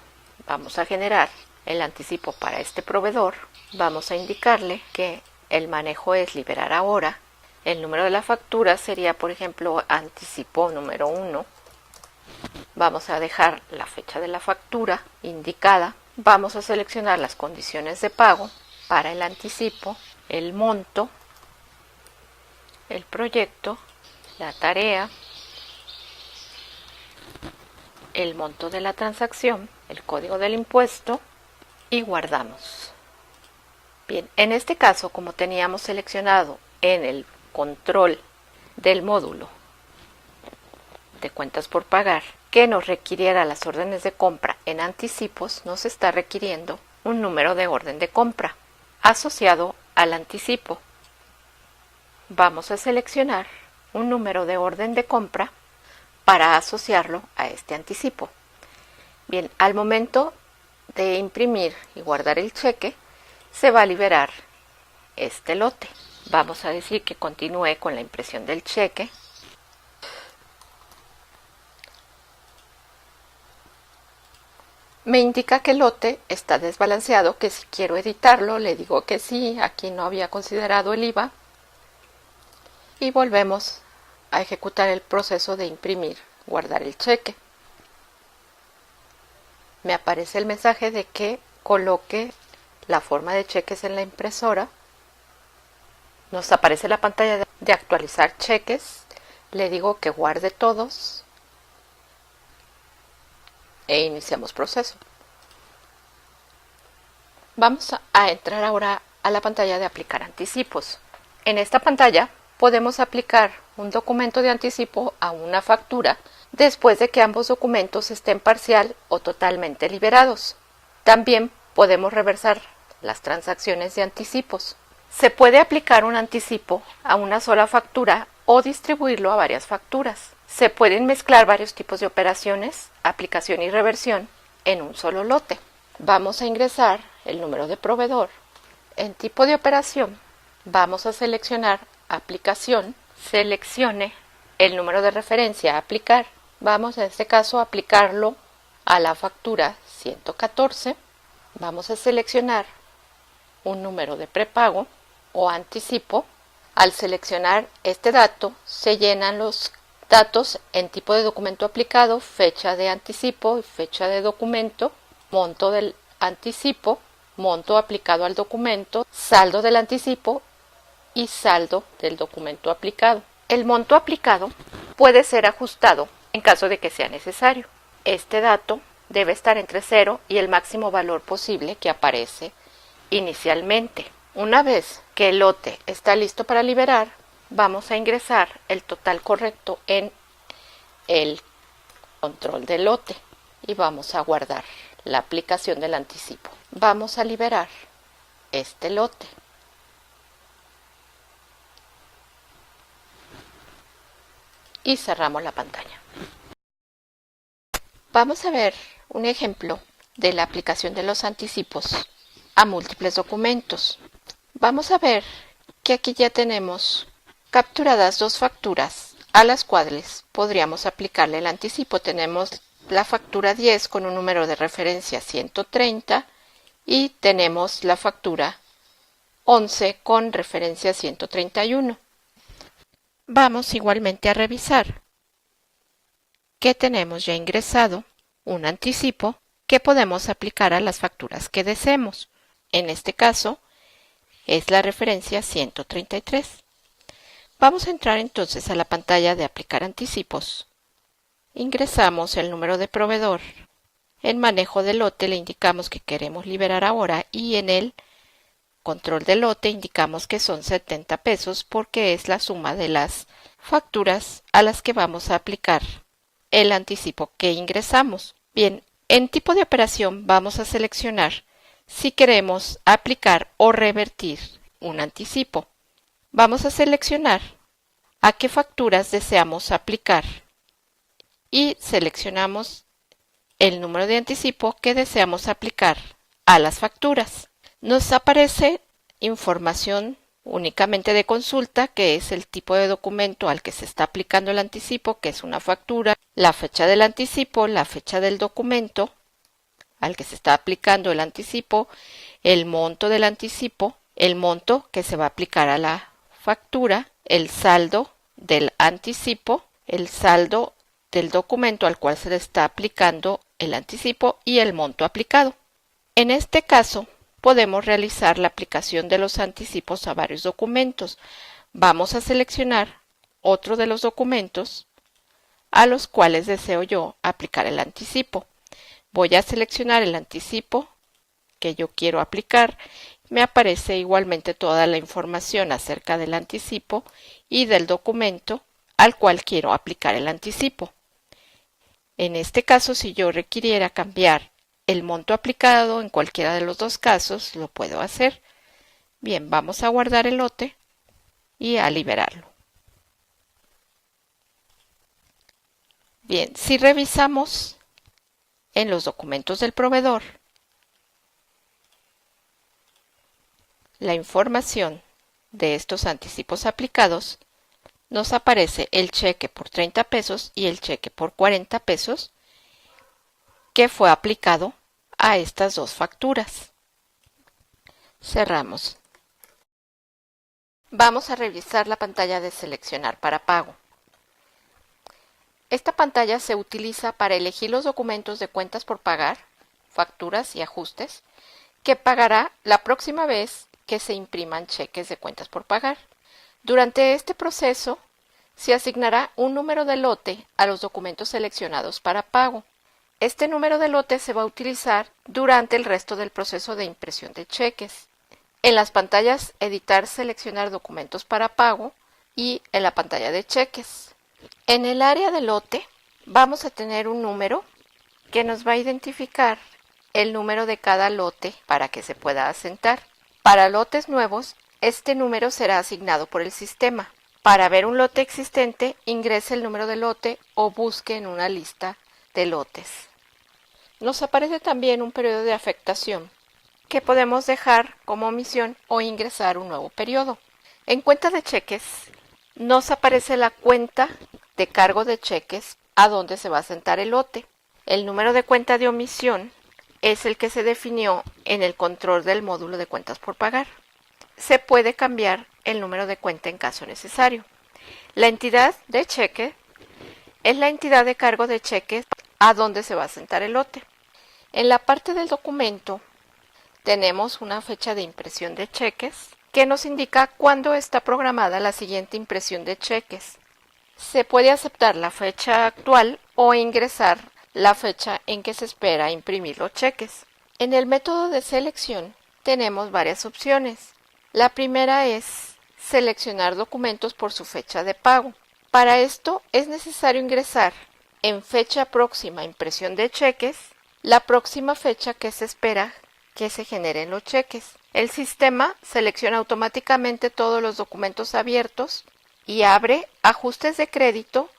Vamos a generar el anticipo para este proveedor. Vamos a indicarle que el manejo es liberar ahora. El número de la factura sería, por ejemplo, anticipo número 1. Vamos a dejar la fecha de la factura indicada. Vamos a seleccionar las condiciones de pago para el anticipo, el monto, el proyecto, la tarea, el monto de la transacción, el código del impuesto y guardamos. Bien, en este caso, como teníamos seleccionado en el control del módulo de cuentas por pagar que nos requiriera las órdenes de compra en anticipos, nos está requiriendo un número de orden de compra asociado al anticipo. Vamos a seleccionar un número de orden de compra para asociarlo a este anticipo. Bien, al momento de imprimir y guardar el cheque, se va a liberar este lote. Vamos a decir que continúe con la impresión del cheque. Me indica que el lote está desbalanceado, que si quiero editarlo, le digo que sí, aquí no había considerado el IVA. Y volvemos a ejecutar el proceso de imprimir, guardar el cheque. Me aparece el mensaje de que coloque la forma de cheques en la impresora. Nos aparece la pantalla de actualizar cheques. Le digo que guarde todos e iniciamos proceso. Vamos a entrar ahora a la pantalla de aplicar anticipos. En esta pantalla podemos aplicar un documento de anticipo a una factura después de que ambos documentos estén parcial o totalmente liberados. También podemos reversar las transacciones de anticipos. Se puede aplicar un anticipo a una sola factura o distribuirlo a varias facturas. Se pueden mezclar varios tipos de operaciones, aplicación y reversión, en un solo lote. Vamos a ingresar el número de proveedor. En tipo de operación, vamos a seleccionar aplicación. Seleccione el número de referencia a aplicar. Vamos en este caso a aplicarlo a la factura 114. Vamos a seleccionar un número de prepago o anticipo. Al seleccionar este dato, se llenan los datos en tipo de documento aplicado, fecha de anticipo y fecha de documento, monto del anticipo, monto aplicado al documento, saldo del anticipo y saldo del documento aplicado. El monto aplicado puede ser ajustado en caso de que sea necesario. Este dato debe estar entre 0 y el máximo valor posible que aparece inicialmente. Una vez que el lote está listo para liberar, vamos a ingresar el total correcto en el control del lote y vamos a guardar la aplicación del anticipo. Vamos a liberar este lote. Y cerramos la pantalla. Vamos a ver un ejemplo de la aplicación de los anticipos a múltiples documentos. Vamos a ver que aquí ya tenemos capturadas dos facturas a las cuales podríamos aplicarle el anticipo. Tenemos la factura 10 con un número de referencia 130 y tenemos la factura 11 con referencia 131. Vamos igualmente a revisar que tenemos ya ingresado un anticipo que podemos aplicar a las facturas que deseemos. En este caso es la referencia 133. Vamos a entrar entonces a la pantalla de aplicar anticipos. Ingresamos el número de proveedor. En manejo de lote le indicamos que queremos liberar ahora y en el control de lote indicamos que son 70 pesos porque es la suma de las facturas a las que vamos a aplicar el anticipo que ingresamos. Bien, en tipo de operación vamos a seleccionar si queremos aplicar o revertir un anticipo. Vamos a seleccionar a qué facturas deseamos aplicar y seleccionamos el número de anticipo que deseamos aplicar a las facturas. Nos aparece información únicamente de consulta, que es el tipo de documento al que se está aplicando el anticipo, que es una factura, la fecha del anticipo, la fecha del documento al que se está aplicando el anticipo, el monto del anticipo, el monto que se va a aplicar a la factura, el saldo del anticipo, el saldo del documento al cual se le está aplicando el anticipo y el monto aplicado. En este caso, podemos realizar la aplicación de los anticipos a varios documentos. Vamos a seleccionar otro de los documentos a los cuales deseo yo aplicar el anticipo. Voy a seleccionar el anticipo que yo quiero aplicar. Me aparece igualmente toda la información acerca del anticipo y del documento al cual quiero aplicar el anticipo. En este caso, si yo requiriera cambiar el monto aplicado en cualquiera de los dos casos, lo puedo hacer. Bien, vamos a guardar el lote y a liberarlo. Bien, si revisamos en los documentos del proveedor la información de estos anticipos aplicados, nos aparece el cheque por 30 pesos y el cheque por 40 pesos que fue aplicado a estas dos facturas. Cerramos. Vamos a revisar la pantalla de seleccionar para pago. Esta pantalla se utiliza para elegir los documentos de cuentas por pagar, facturas y ajustes que pagará la próxima vez que se impriman cheques de cuentas por pagar. Durante este proceso se asignará un número de lote a los documentos seleccionados para pago. Este número de lote se va a utilizar durante el resto del proceso de impresión de cheques. En las pantallas Editar, seleccionar documentos para pago y en la pantalla de cheques. En el área de lote vamos a tener un número que nos va a identificar el número de cada lote para que se pueda asentar. Para lotes nuevos, este número será asignado por el sistema. Para ver un lote existente, ingrese el número de lote o busque en una lista de lotes. Nos aparece también un periodo de afectación que podemos dejar como omisión o ingresar un nuevo periodo. En cuenta de cheques nos aparece la cuenta de cargo de cheques a donde se va a asentar el lote. El número de cuenta de omisión es el que se definió en el control del módulo de cuentas por pagar. Se puede cambiar el número de cuenta en caso necesario. La entidad de cheque es la entidad de cargo de cheques a donde se va a asentar el lote. En la parte del documento tenemos una fecha de impresión de cheques que nos indica cuándo está programada la siguiente impresión de cheques. Se puede aceptar la fecha actual o ingresar la fecha en que se espera imprimir los cheques. En el método de selección tenemos varias opciones. La primera es seleccionar documentos por su fecha de pago. Para esto es necesario ingresar en fecha próxima impresión de cheques la próxima fecha que se espera que se generen los cheques. El sistema selecciona automáticamente todos los documentos abiertos y abre ajustes de crédito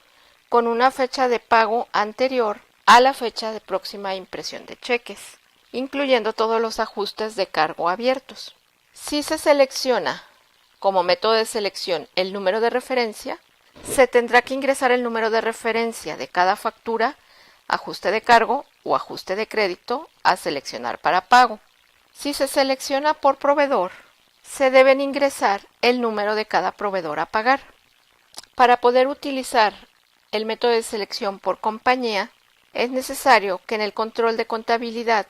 con una fecha de pago anterior a la fecha de próxima impresión de cheques, incluyendo todos los ajustes de cargo abiertos. Si se selecciona como método de selección el número de referencia, se tendrá que ingresar el número de referencia de cada factura, ajuste de cargo o ajuste de crédito a seleccionar para pago. Si se selecciona por proveedor, se deben ingresar el número de cada proveedor a pagar. Para poder utilizar el método de selección por compañía, es necesario que en el control de contabilidad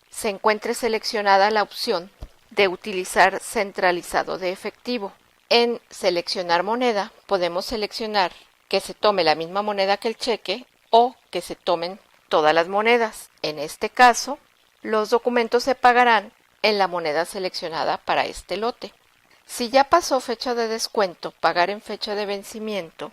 se encuentre seleccionada la opción de utilizar centralizado de efectivo. En seleccionar moneda podemos seleccionar que se tome la misma moneda que el cheque o que se tomen todas las monedas. En este caso, los documentos se pagarán en la moneda seleccionada para este lote. Si ya pasó fecha de descuento, pagar en fecha de vencimiento,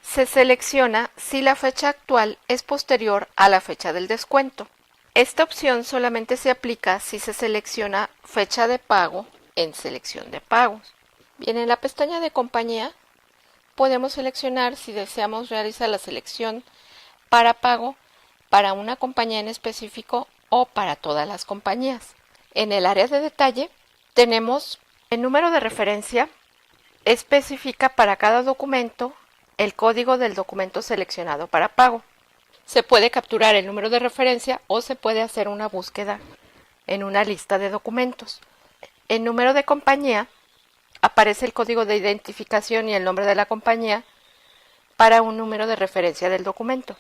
se selecciona si la fecha actual es posterior a la fecha del descuento. Esta opción solamente se aplica si se selecciona fecha de pago en selección de pagos. Bien, en la pestaña de compañía podemos seleccionar si deseamos realizar la selección para pago para una compañía en específico o para todas las compañías. En el área de detalle tenemos el número de referencia, especifica para cada documento el código del documento seleccionado para pago. Se puede capturar el número de referencia o se puede hacer una búsqueda en una lista de documentos. En número de compañía aparece el código de identificación y el nombre de la compañía para un número de referencia del documento.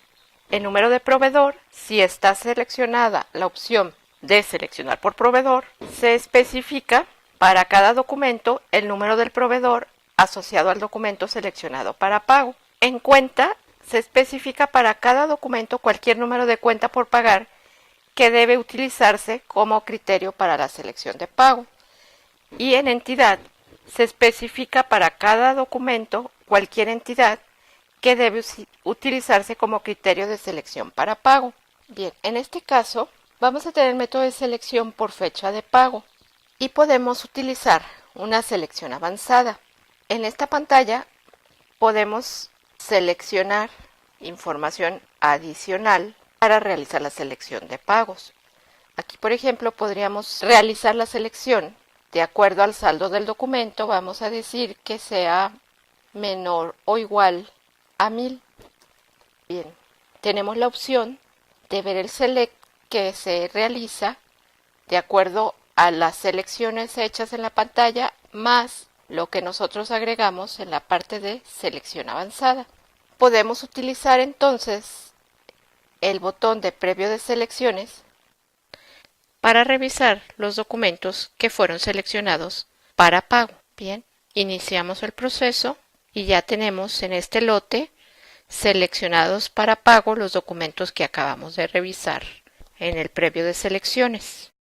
El número de proveedor, si está seleccionada la opción de seleccionar por proveedor, se especifica para cada documento el número del proveedor asociado al documento seleccionado para pago. En cuenta, se especifica para cada documento cualquier número de cuenta por pagar que debe utilizarse como criterio para la selección de pago. Y en entidad, se especifica para cada documento cualquier entidad que debe utilizarse como criterio de selección para pago. Bien, en este caso, vamos a tener el método de selección por fecha de pago y podemos utilizar una selección avanzada. En esta pantalla podemos seleccionar información adicional para realizar la selección de pagos. Aquí, por ejemplo, podríamos realizar la selección de acuerdo al saldo del documento. Vamos a decir que sea menor o igual a 1000. Bien, tenemos la opción de ver el select que se realiza de acuerdo a las selecciones hechas en la pantalla más lo que nosotros agregamos en la parte de selección avanzada. Podemos utilizar entonces el botón de previo de selecciones para revisar los documentos que fueron seleccionados para pago. Bien, iniciamos el proceso y ya tenemos en este lote seleccionados para pago los documentos que acabamos de revisar en el previo de selecciones.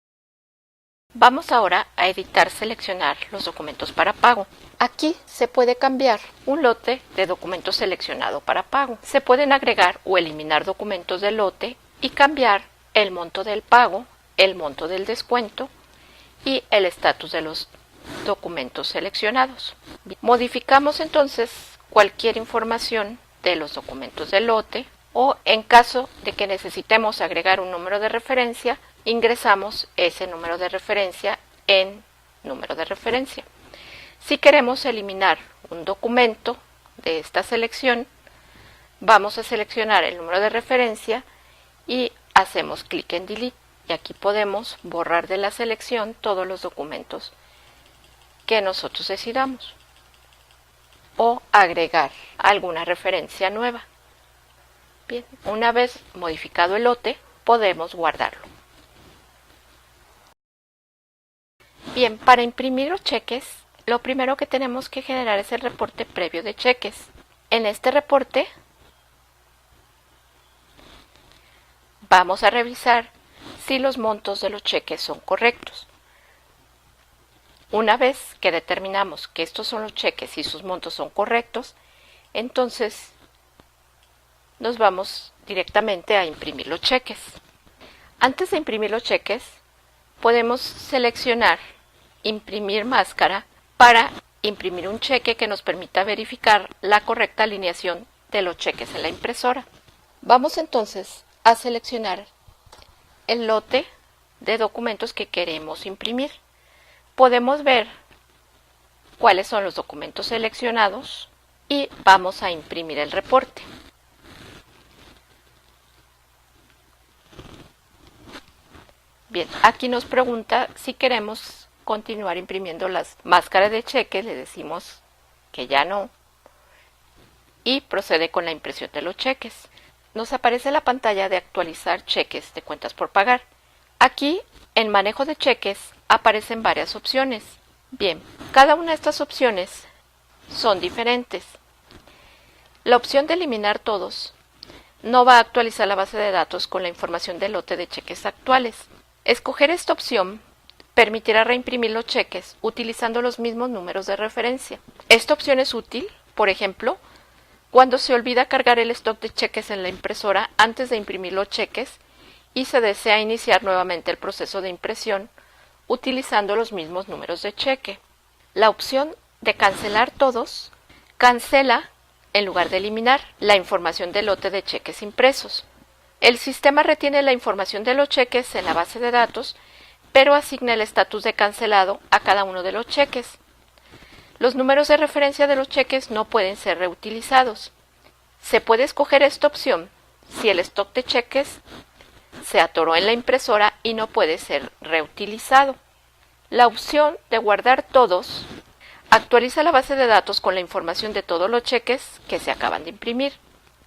Vamos ahora a editar seleccionar los documentos para pago. Aquí se puede cambiar un lote de documentos seleccionado para pago. Se pueden agregar o eliminar documentos del lote y cambiar el monto del pago, el monto del descuento y el estatus de los documentos seleccionados. Modificamos entonces cualquier información de los documentos del lote o en caso de que necesitemos agregar un número de referencia, ingresamos ese número de referencia en número de referencia. Si queremos eliminar un documento de esta selección, vamos a seleccionar el número de referencia y hacemos clic en Delete. Y aquí podemos borrar de la selección todos los documentos que nosotros decidamos o agregar alguna referencia nueva. Bien, una vez modificado el lote, podemos guardarlo. Bien, para imprimir los cheques, lo primero que tenemos que generar es el reporte previo de cheques. En este reporte vamos a revisar si los montos de los cheques son correctos. Una vez que determinamos que estos son los cheques y sus montos son correctos, entonces nos vamos directamente a imprimir los cheques. Antes de imprimir los cheques, podemos seleccionar imprimir máscara para imprimir un cheque que nos permita verificar la correcta alineación de los cheques en la impresora. Vamos entonces a seleccionar el lote de documentos que queremos imprimir. Podemos ver cuáles son los documentos seleccionados y vamos a imprimir el reporte. Bien, aquí nos pregunta si queremos continuar imprimiendo las máscaras de cheques, le decimos que ya no. y procede con la impresión de los cheques. Nos aparece la pantalla de actualizar cheques de cuentas por pagar. Aquí, en manejo de cheques, aparecen varias opciones. Bien, cada una de estas opciones son diferentes. La opción de eliminar todos no va a actualizar la base de datos con la información del lote de cheques actuales. Escoger esta opción permitirá reimprimir los cheques utilizando los mismos números de referencia. Esta opción es útil, por ejemplo, cuando se olvida cargar el stock de cheques en la impresora antes de imprimir los cheques y se desea iniciar nuevamente el proceso de impresión utilizando los mismos números de cheque. La opción de cancelar todos cancela, en lugar de eliminar, la información del lote de cheques impresos. El sistema retiene la información de los cheques en la base de datos, pero asigna el estatus de cancelado a cada uno de los cheques. Los números de referencia de los cheques no pueden ser reutilizados. Se puede escoger esta opción si el stock de cheques se atoró en la impresora y no puede ser reutilizado. La opción de guardar todos actualiza la base de datos con la información de todos los cheques que se acaban de imprimir.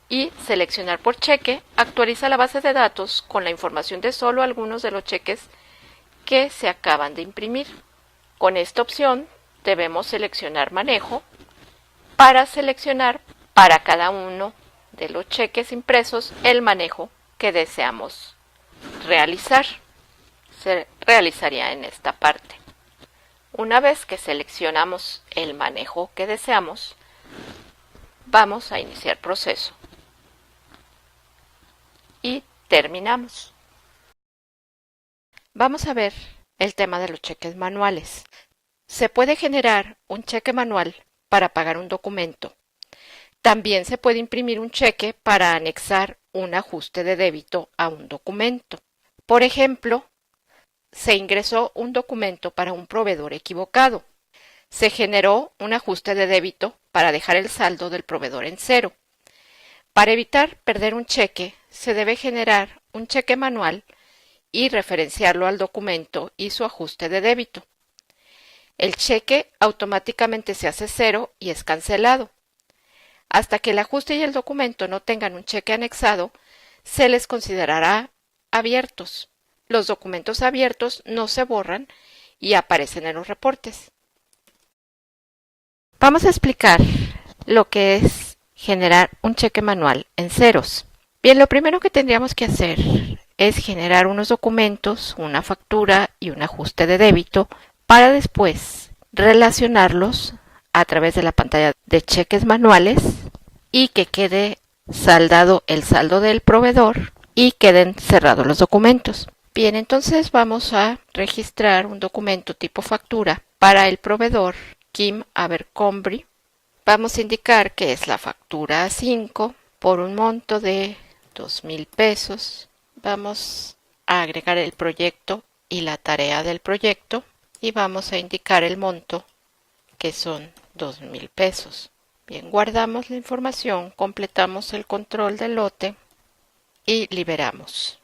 Y seleccionar por cheque actualiza la base de datos con la información de solo algunos de los cheques que se acaban de imprimir. Con esta opción debemos seleccionar manejo para seleccionar para cada uno de los cheques impresos el manejo que deseamos realizar. Se realizaría en esta parte. Una vez que seleccionamos el manejo que deseamos, vamos a iniciar proceso. Y terminamos. Vamos a ver el tema de los cheques manuales. Se puede generar un cheque manual para pagar un documento. También se puede imprimir un cheque para anexar un ajuste de débito a un documento. Por ejemplo, se ingresó un documento para un proveedor equivocado. Se generó un ajuste de débito para dejar el saldo del proveedor en cero. Para evitar perder un cheque, se debe generar un cheque manual y referenciarlo al documento y su ajuste de débito. El cheque automáticamente se hace cero y es cancelado. Hasta que el ajuste y el documento no tengan un cheque anexado, se les considerará abiertos. Los documentos abiertos no se borran y aparecen en los reportes. Vamos a explicar lo que es generar un cheque manual en ceros. Bien, lo primero que tendríamos que hacer es generar unos documentos, una factura y un ajuste de débito para después relacionarlos a través de la pantalla de cheques manuales y que quede saldado el saldo del proveedor y queden cerrados los documentos. Bien, entonces vamos a registrar un documento tipo factura para el proveedor Kim Abercrombie. Vamos a indicar que es la factura A5 por un monto de 2,000 pesos. Vamos a agregar el proyecto y la tarea del proyecto y vamos a indicar el monto que son 2,000 pesos. Bien, guardamos la información, completamos el control del lote y liberamos.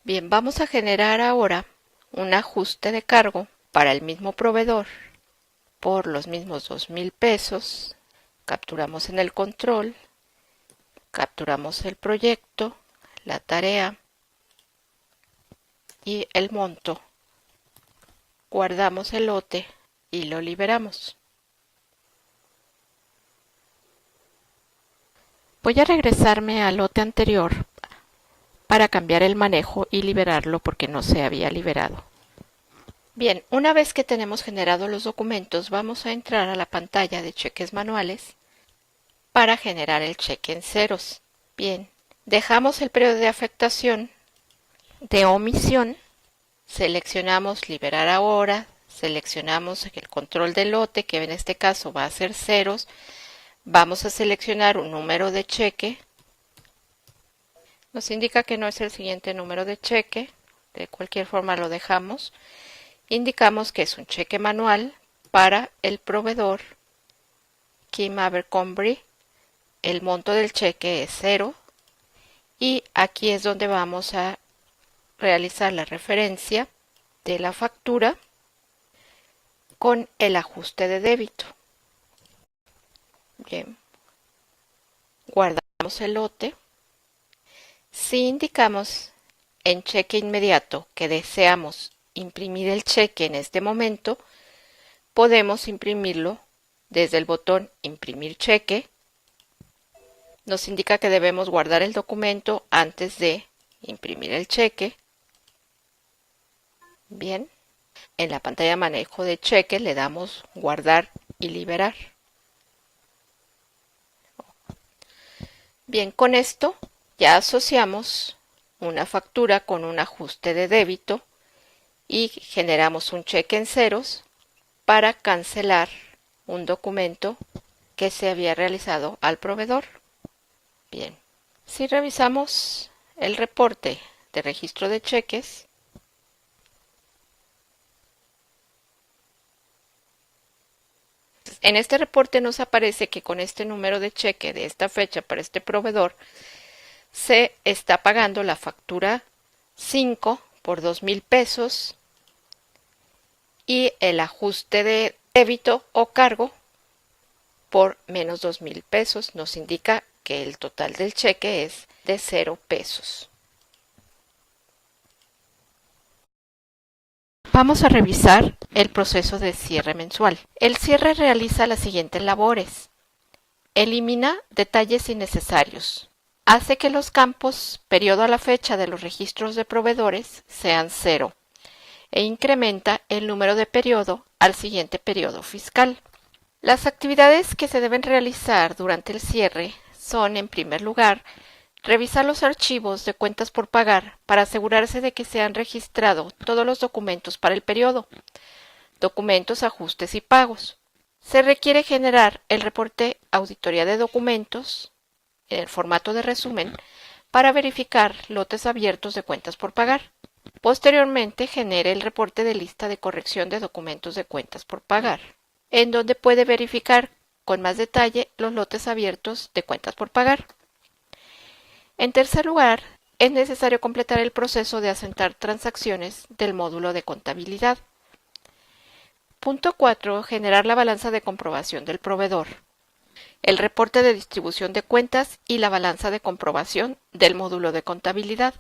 Bien, vamos a generar ahora un ajuste de cargo para el mismo proveedor por los mismos 2,000 pesos. Capturamos en el control, capturamos el proyecto, la tarea y el monto. Guardamos el lote y lo liberamos. Voy a regresarme al lote anterior para cambiar el manejo y liberarlo porque no se había liberado. Bien, una vez que tenemos generados los documentos, vamos a entrar a la pantalla de cheques manuales para generar el cheque en ceros. Bien, dejamos el periodo de afectación de omisión, seleccionamos liberar ahora, seleccionamos el control del lote, que en este caso va a ser ceros. Vamos a seleccionar un número de cheque. Nos indica que no es el siguiente número de cheque. De cualquier forma lo dejamos. Indicamos que es un cheque manual para el proveedor Kim Abercrombie. El monto del cheque es 0. Y aquí es donde vamos a realizar la referencia de la factura con el ajuste de débito. Bien, Guardamos el lote. Si indicamos en cheque inmediato que deseamos imprimir el cheque en este momento, podemos imprimirlo desde el botón Imprimir cheque. Nos indica que debemos guardar el documento antes de imprimir el cheque. Bien, en la pantalla de manejo de cheque le damos Guardar y liberar. Bien, con esto ya asociamos una factura con un ajuste de débito y generamos un cheque en ceros para cancelar un documento que se había realizado al proveedor. Bien, si revisamos el reporte de registro de cheques, en este reporte nos aparece que con este número de cheque de esta fecha para este proveedor se está pagando la factura 5 por 2,000 pesos y el ajuste de débito o cargo por menos 2,000 pesos. Nos indica que el total del cheque es de 0 pesos. Vamos a revisar el proceso de cierre mensual. El cierre realiza las siguientes labores. Elimina detalles innecesarios. Hace que los campos periodo a la fecha de los registros de proveedores sean 0 e incrementa el número de periodo al siguiente periodo fiscal. Las actividades que se deben realizar durante el cierre son, en primer lugar, revisar los archivos de cuentas por pagar para asegurarse de que se han registrado todos los documentos para el periodo, documentos, ajustes y pagos. Se requiere generar el reporte auditoría de documentos en el formato de resumen para verificar lotes abiertos de cuentas por pagar. Posteriormente, genere el reporte de lista de corrección de documentos de cuentas por pagar, en donde puede verificar con más detalle los lotes abiertos de cuentas por pagar. En tercer lugar, es necesario completar el proceso de asentar transacciones del módulo de contabilidad. Punto 4. Generar la balanza de comprobación del proveedor, el reporte de distribución de cuentas y la balanza de comprobación del módulo de contabilidad.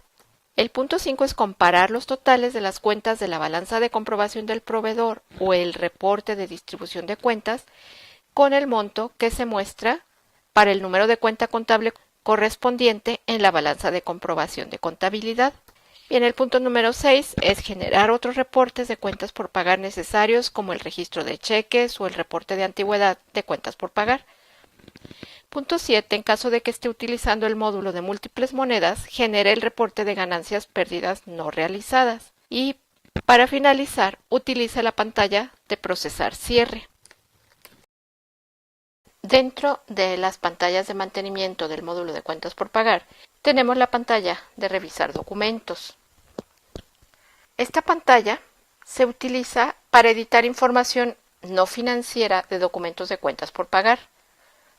El punto 5 es comparar los totales de las cuentas de la balanza de comprobación del proveedor o el reporte de distribución de cuentas con el monto que se muestra para el número de cuenta contable correspondiente en la balanza de comprobación de contabilidad. Bien, el punto número 6 es generar otros reportes de cuentas por pagar necesarios como el registro de cheques o el reporte de antigüedad de cuentas por pagar. Punto 7. En caso de que esté utilizando el módulo de múltiples monedas, genere el reporte de ganancias pérdidas no realizadas. Y para finalizar, utilice la pantalla de procesar cierre. Dentro de las pantallas de mantenimiento del módulo de cuentas por pagar, tenemos la pantalla de revisar documentos. Esta pantalla se utiliza para editar información no financiera de documentos de cuentas por pagar,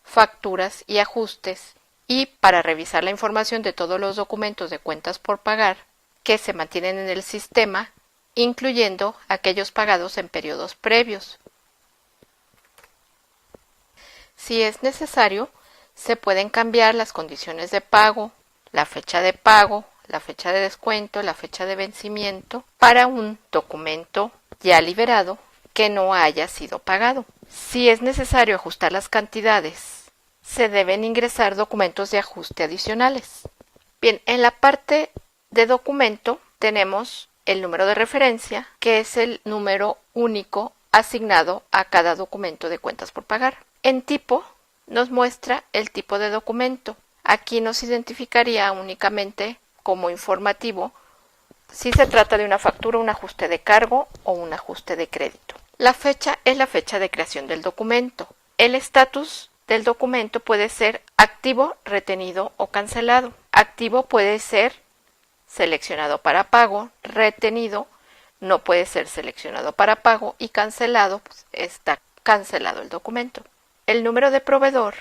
facturas y ajustes, y para revisar la información de todos los documentos de cuentas por pagar que se mantienen en el sistema, incluyendo aquellos pagados en periodos previos. Si es necesario, se pueden cambiar las condiciones de pago, la fecha de pago, la fecha de descuento, la fecha de vencimiento para un documento ya liberado que no haya sido pagado. Si es necesario ajustar las cantidades, se deben ingresar documentos de ajuste adicionales. Bien, en la parte de documento tenemos el número de referencia, que es el número único asignado a cada documento de cuentas por pagar. En tipo, nos muestra el tipo de documento. Aquí nos identificaría únicamente como informativo si se trata de una factura, un ajuste de cargo o un ajuste de crédito. La fecha es la fecha de creación del documento. El estatus del documento puede ser activo, retenido o cancelado. Activo puede ser seleccionado para pago, retenido no puede ser seleccionado para pago y cancelado, pues está cancelado el documento. El número de proveedor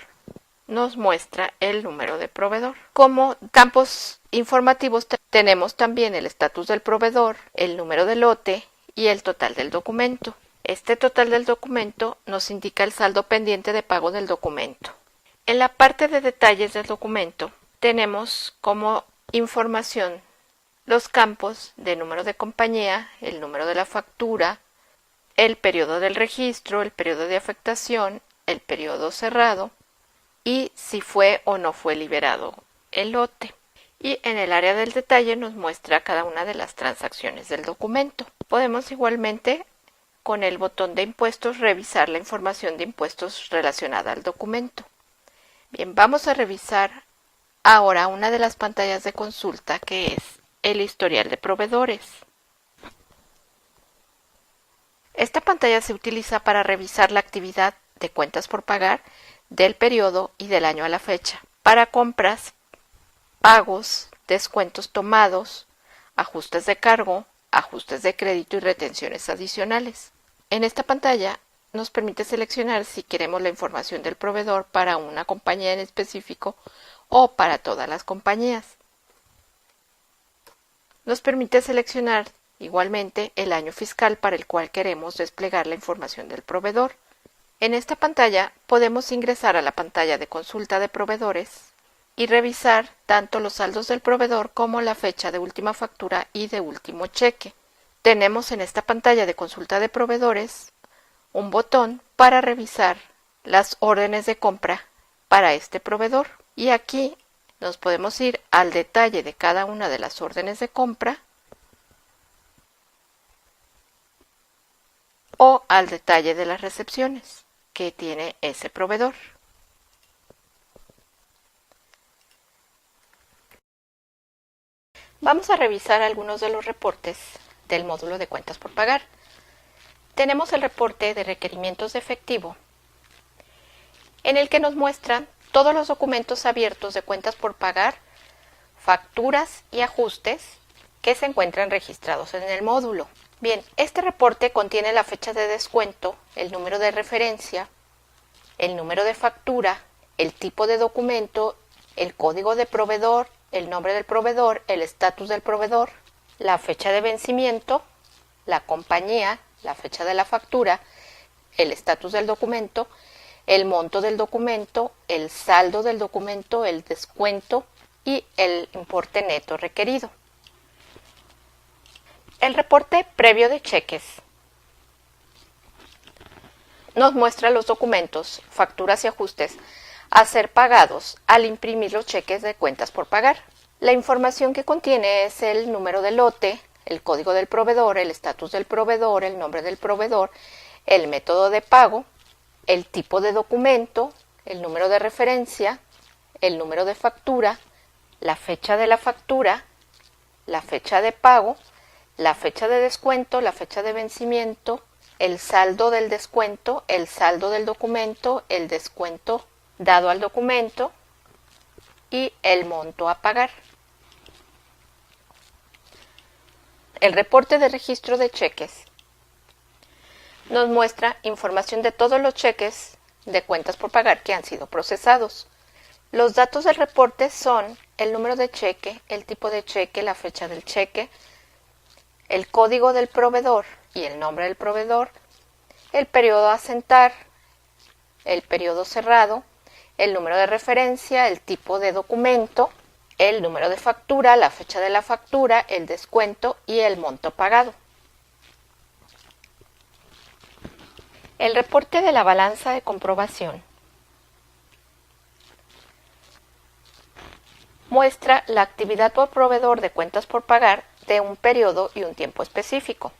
nos muestra el número de proveedor. Como campos informativos tenemos también el estatus del proveedor, el número de lote y el total del documento. Este total del documento nos indica el saldo pendiente de pago del documento. En la parte de detalles del documento tenemos como información los campos de número de compañía, el número de la factura, el periodo del registro, el periodo de afectación, el periodo cerrado y si fue o no fue liberado el lote. Y en el área del detalle nos muestra cada una de las transacciones del documento. Podemos igualmente con el botón de impuestos revisar la información de impuestos relacionada al documento. Bien, vamos a revisar ahora una de las pantallas de consulta que es el historial de proveedores. Esta pantalla se utiliza para revisar la actividad de cuentas por pagar del periodo y del año a la fecha, para compras, pagos, descuentos tomados, ajustes de cargo, ajustes de crédito y retenciones adicionales. En esta pantalla nos permite seleccionar si queremos la información del proveedor para una compañía en específico o para todas las compañías. Nos permite seleccionar igualmente el año fiscal para el cual queremos desplegar la información del proveedor. En esta pantalla podemos ingresar a la pantalla de consulta de proveedores y revisar tanto los saldos del proveedor como la fecha de última factura y de último cheque. Tenemos en esta pantalla de consulta de proveedores un botón para revisar las órdenes de compra para este proveedor. Y aquí nos podemos ir al detalle de cada una de las órdenes de compra o al detalle de las recepciones que tiene ese proveedor. Vamos a revisar algunos de los reportes del módulo de cuentas por pagar. Tenemos el reporte de requerimientos de efectivo, en el que nos muestran todos los documentos abiertos de cuentas por pagar, facturas y ajustes que se encuentran registrados en el módulo. Bien, este reporte contiene la fecha de descuento, el número de referencia, el número de factura, el tipo de documento, el código de proveedor, el nombre del proveedor, el estatus del proveedor, la fecha de vencimiento, la compañía, la fecha de la factura, el estatus del documento, el monto del documento, el saldo del documento, el descuento y el importe neto requerido. El reporte previo de cheques nos muestra los documentos, facturas y ajustes a ser pagados al imprimir los cheques de cuentas por pagar. La información que contiene es el número de lote, el código del proveedor, el estatus del proveedor, el nombre del proveedor, el método de pago, el tipo de documento, el número de referencia, el número de factura, la fecha de la factura, la fecha de pago, la fecha de descuento, la fecha de vencimiento, el saldo del descuento, el saldo del documento, el descuento dado al documento y el monto a pagar. El reporte de registro de cheques nos muestra información de todos los cheques de cuentas por pagar que han sido procesados. Los datos del reporte son el número de cheque, el tipo de cheque, la fecha del cheque, el código del proveedor y el nombre del proveedor, el periodo a asentar, el periodo cerrado, el número de referencia, el tipo de documento, el número de factura, la fecha de la factura, el descuento y el monto pagado. El reporte de la balanza de comprobación muestra la actividad por proveedor de cuentas por pagar de un periodo y un tiempo específico.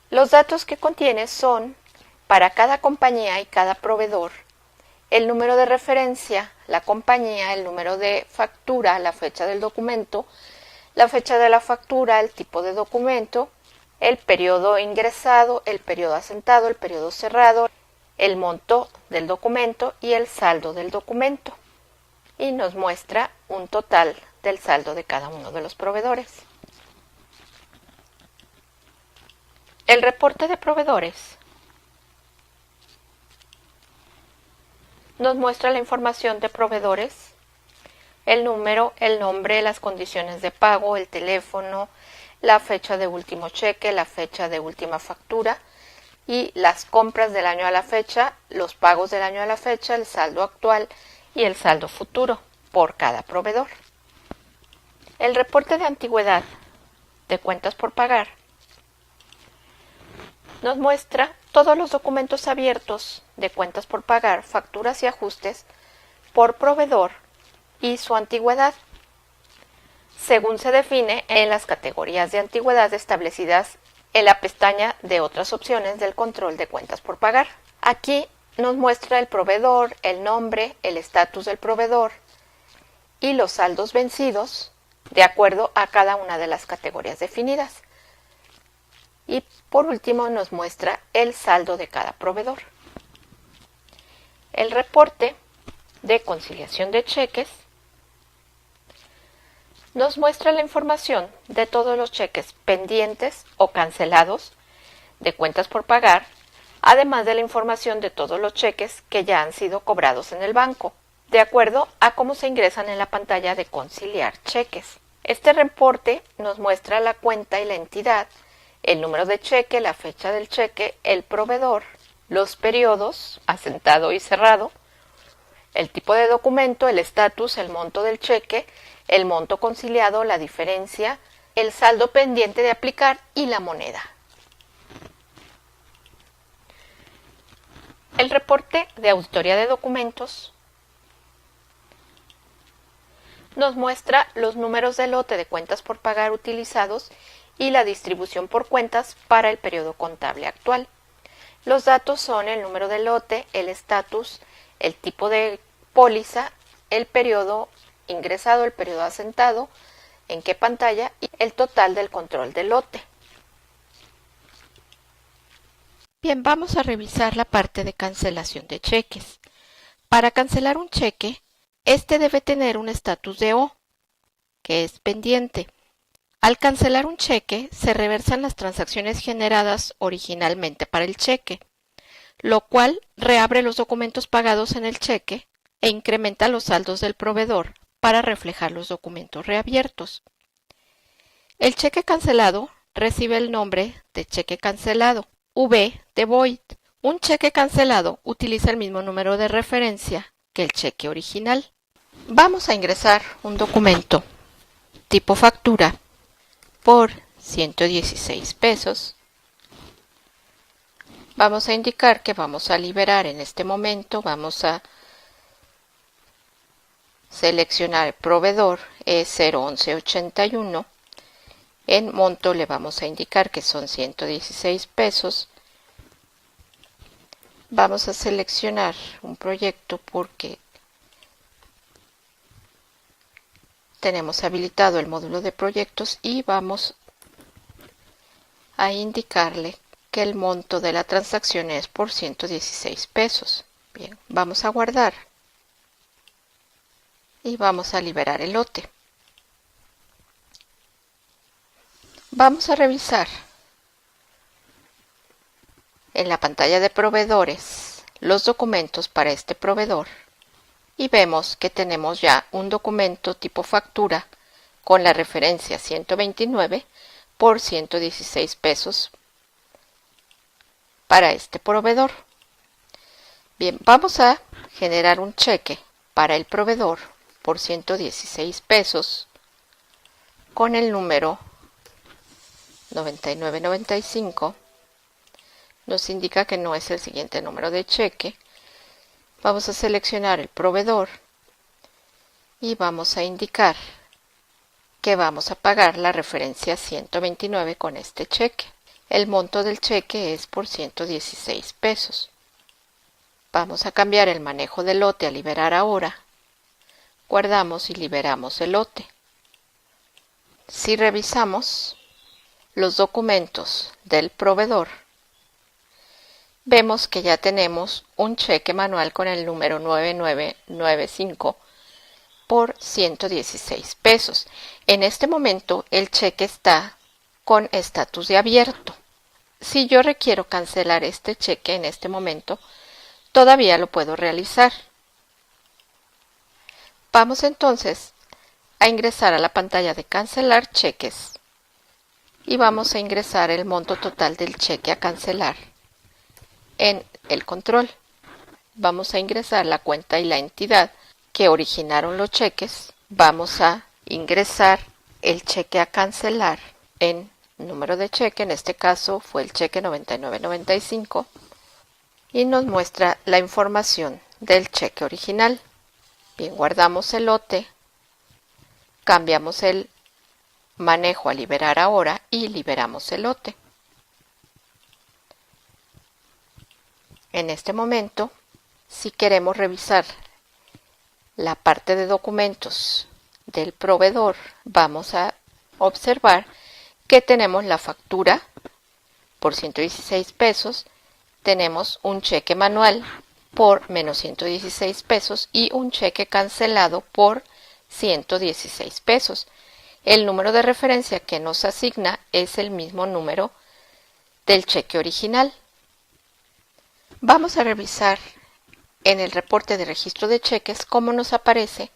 Los datos que contiene son, para cada compañía y cada proveedor, el número de referencia, la compañía, el número de factura, la fecha del documento, la fecha de la factura, el tipo de documento, el periodo ingresado, el periodo asentado, el periodo cerrado, el monto del documento y el saldo del documento. Y nos muestra un total del saldo de cada uno de los proveedores. El reporte de proveedores nos muestra la información de proveedores, el número, el nombre, las condiciones de pago, el teléfono, la fecha de último cheque, la fecha de última factura, y las compras del año a la fecha, los pagos del año a la fecha, el saldo actual y el saldo futuro por cada proveedor. El reporte de antigüedad de cuentas por pagar nos muestra todos los documentos abiertos de cuentas por pagar, facturas y ajustes por proveedor y su antigüedad, según se define en las categorías de antigüedad establecidas en la pestaña de otras opciones del control de cuentas por pagar. Aquí nos muestra el proveedor, el nombre, el estatus del proveedor y los saldos vencidos de acuerdo a cada una de las categorías definidas. Y por último nos muestra el saldo de cada proveedor. El reporte de conciliación de cheques nos muestra la información de todos los cheques pendientes o cancelados de cuentas por pagar, además de la información de todos los cheques que ya han sido cobrados en el banco, de acuerdo a cómo se ingresan en la pantalla de conciliar cheques. Este reporte nos muestra la cuenta y la entidad, el número de cheque, la fecha del cheque, el proveedor, los periodos, asentado y cerrado, el tipo de documento, el estatus, el monto del cheque, el monto conciliado, la diferencia, el saldo pendiente de aplicar y la moneda. El reporte de auditoría de documentos nos muestra los números de lote de cuentas por pagar utilizados y la distribución por cuentas para el periodo contable actual. Los datos son el número de lote, el estatus, el tipo de póliza, el periodo ingresado, el periodo asentado, en qué pantalla y el total del control del lote. Bien, vamos a revisar la parte de cancelación de cheques. Para cancelar un cheque, este debe tener un estatus de O, que es pendiente. Al cancelar un cheque, se reversan las transacciones generadas originalmente para el cheque, lo cual reabre los documentos pagados en el cheque e incrementa los saldos del proveedor para reflejar los documentos reabiertos. El cheque cancelado recibe el nombre de cheque cancelado, V de void. Un cheque cancelado utiliza el mismo número de referencia que el cheque original. Vamos a ingresar un documento tipo factura por 116 pesos. Vamos a indicar que vamos a liberar en este momento, vamos a seleccionar el proveedor E01181. En monto le vamos a indicar que son 116 pesos. Vamos a seleccionar un proyecto porque tenemos habilitado el módulo de proyectos y vamos a indicarle que el monto de la transacción es por 116 pesos. Bien, vamos a guardar y vamos a liberar el lote. Vamos a revisar en la pantalla de proveedores los documentos para este proveedor y vemos que tenemos ya un documento tipo factura con la referencia 129 por 116 pesos para este proveedor. Bien, vamos a generar un cheque para el proveedor por 116 pesos con el número 9995. Nos indica que no es el siguiente número de cheque. Vamos a seleccionar el proveedor y vamos a indicar que vamos a pagar la referencia 129 con este cheque. El monto del cheque es por 116 pesos. Vamos a cambiar el manejo del lote a liberar ahora. Guardamos y liberamos el lote. Si revisamos los documentos del proveedor, vemos que ya tenemos un cheque manual con el número 9995 por 116 pesos. En este momento el cheque está con estatus de abierto. Si yo requiero cancelar este cheque en este momento, todavía lo puedo realizar. Vamos entonces a ingresar a la pantalla de cancelar cheques y vamos a ingresar el monto total del cheque a cancelar en el control. Vamos a ingresar la cuenta y la entidad que originaron los cheques. Vamos a ingresar el cheque a cancelar en número de cheque, en este caso fue el cheque 9995, y nos muestra la información del cheque original. Bien, guardamos el lote, cambiamos el manejo a liberar ahora y liberamos el lote. En este momento, si queremos revisar la parte de documentos del proveedor, vamos a observar que tenemos la factura por 116 pesos, tenemos un cheque manual por menos 116 pesos y un cheque cancelado por 116 pesos. El número de referencia que nos asigna es el mismo número del cheque original. Vamos a revisar en el reporte de registro de cheques cómo nos aparece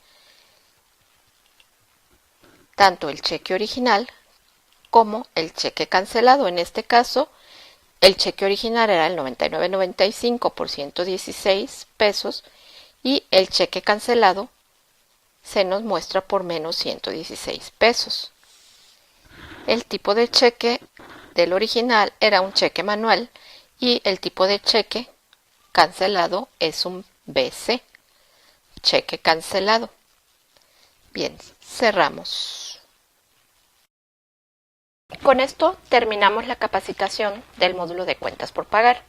tanto el cheque original como el cheque cancelado. En este caso, el cheque original era el 99.95 por 116 pesos y el cheque cancelado se nos muestra por menos 116 pesos. El tipo de cheque del original era un cheque manual y el tipo de cheque cancelado es un BC, cheque cancelado. Bien, cerramos. Con esto terminamos la capacitación del módulo de cuentas por pagar.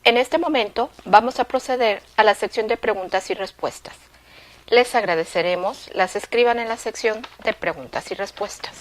En este momento vamos a proceder a la sección de preguntas y respuestas. Les agradeceremos las escriban en la sección de preguntas y respuestas.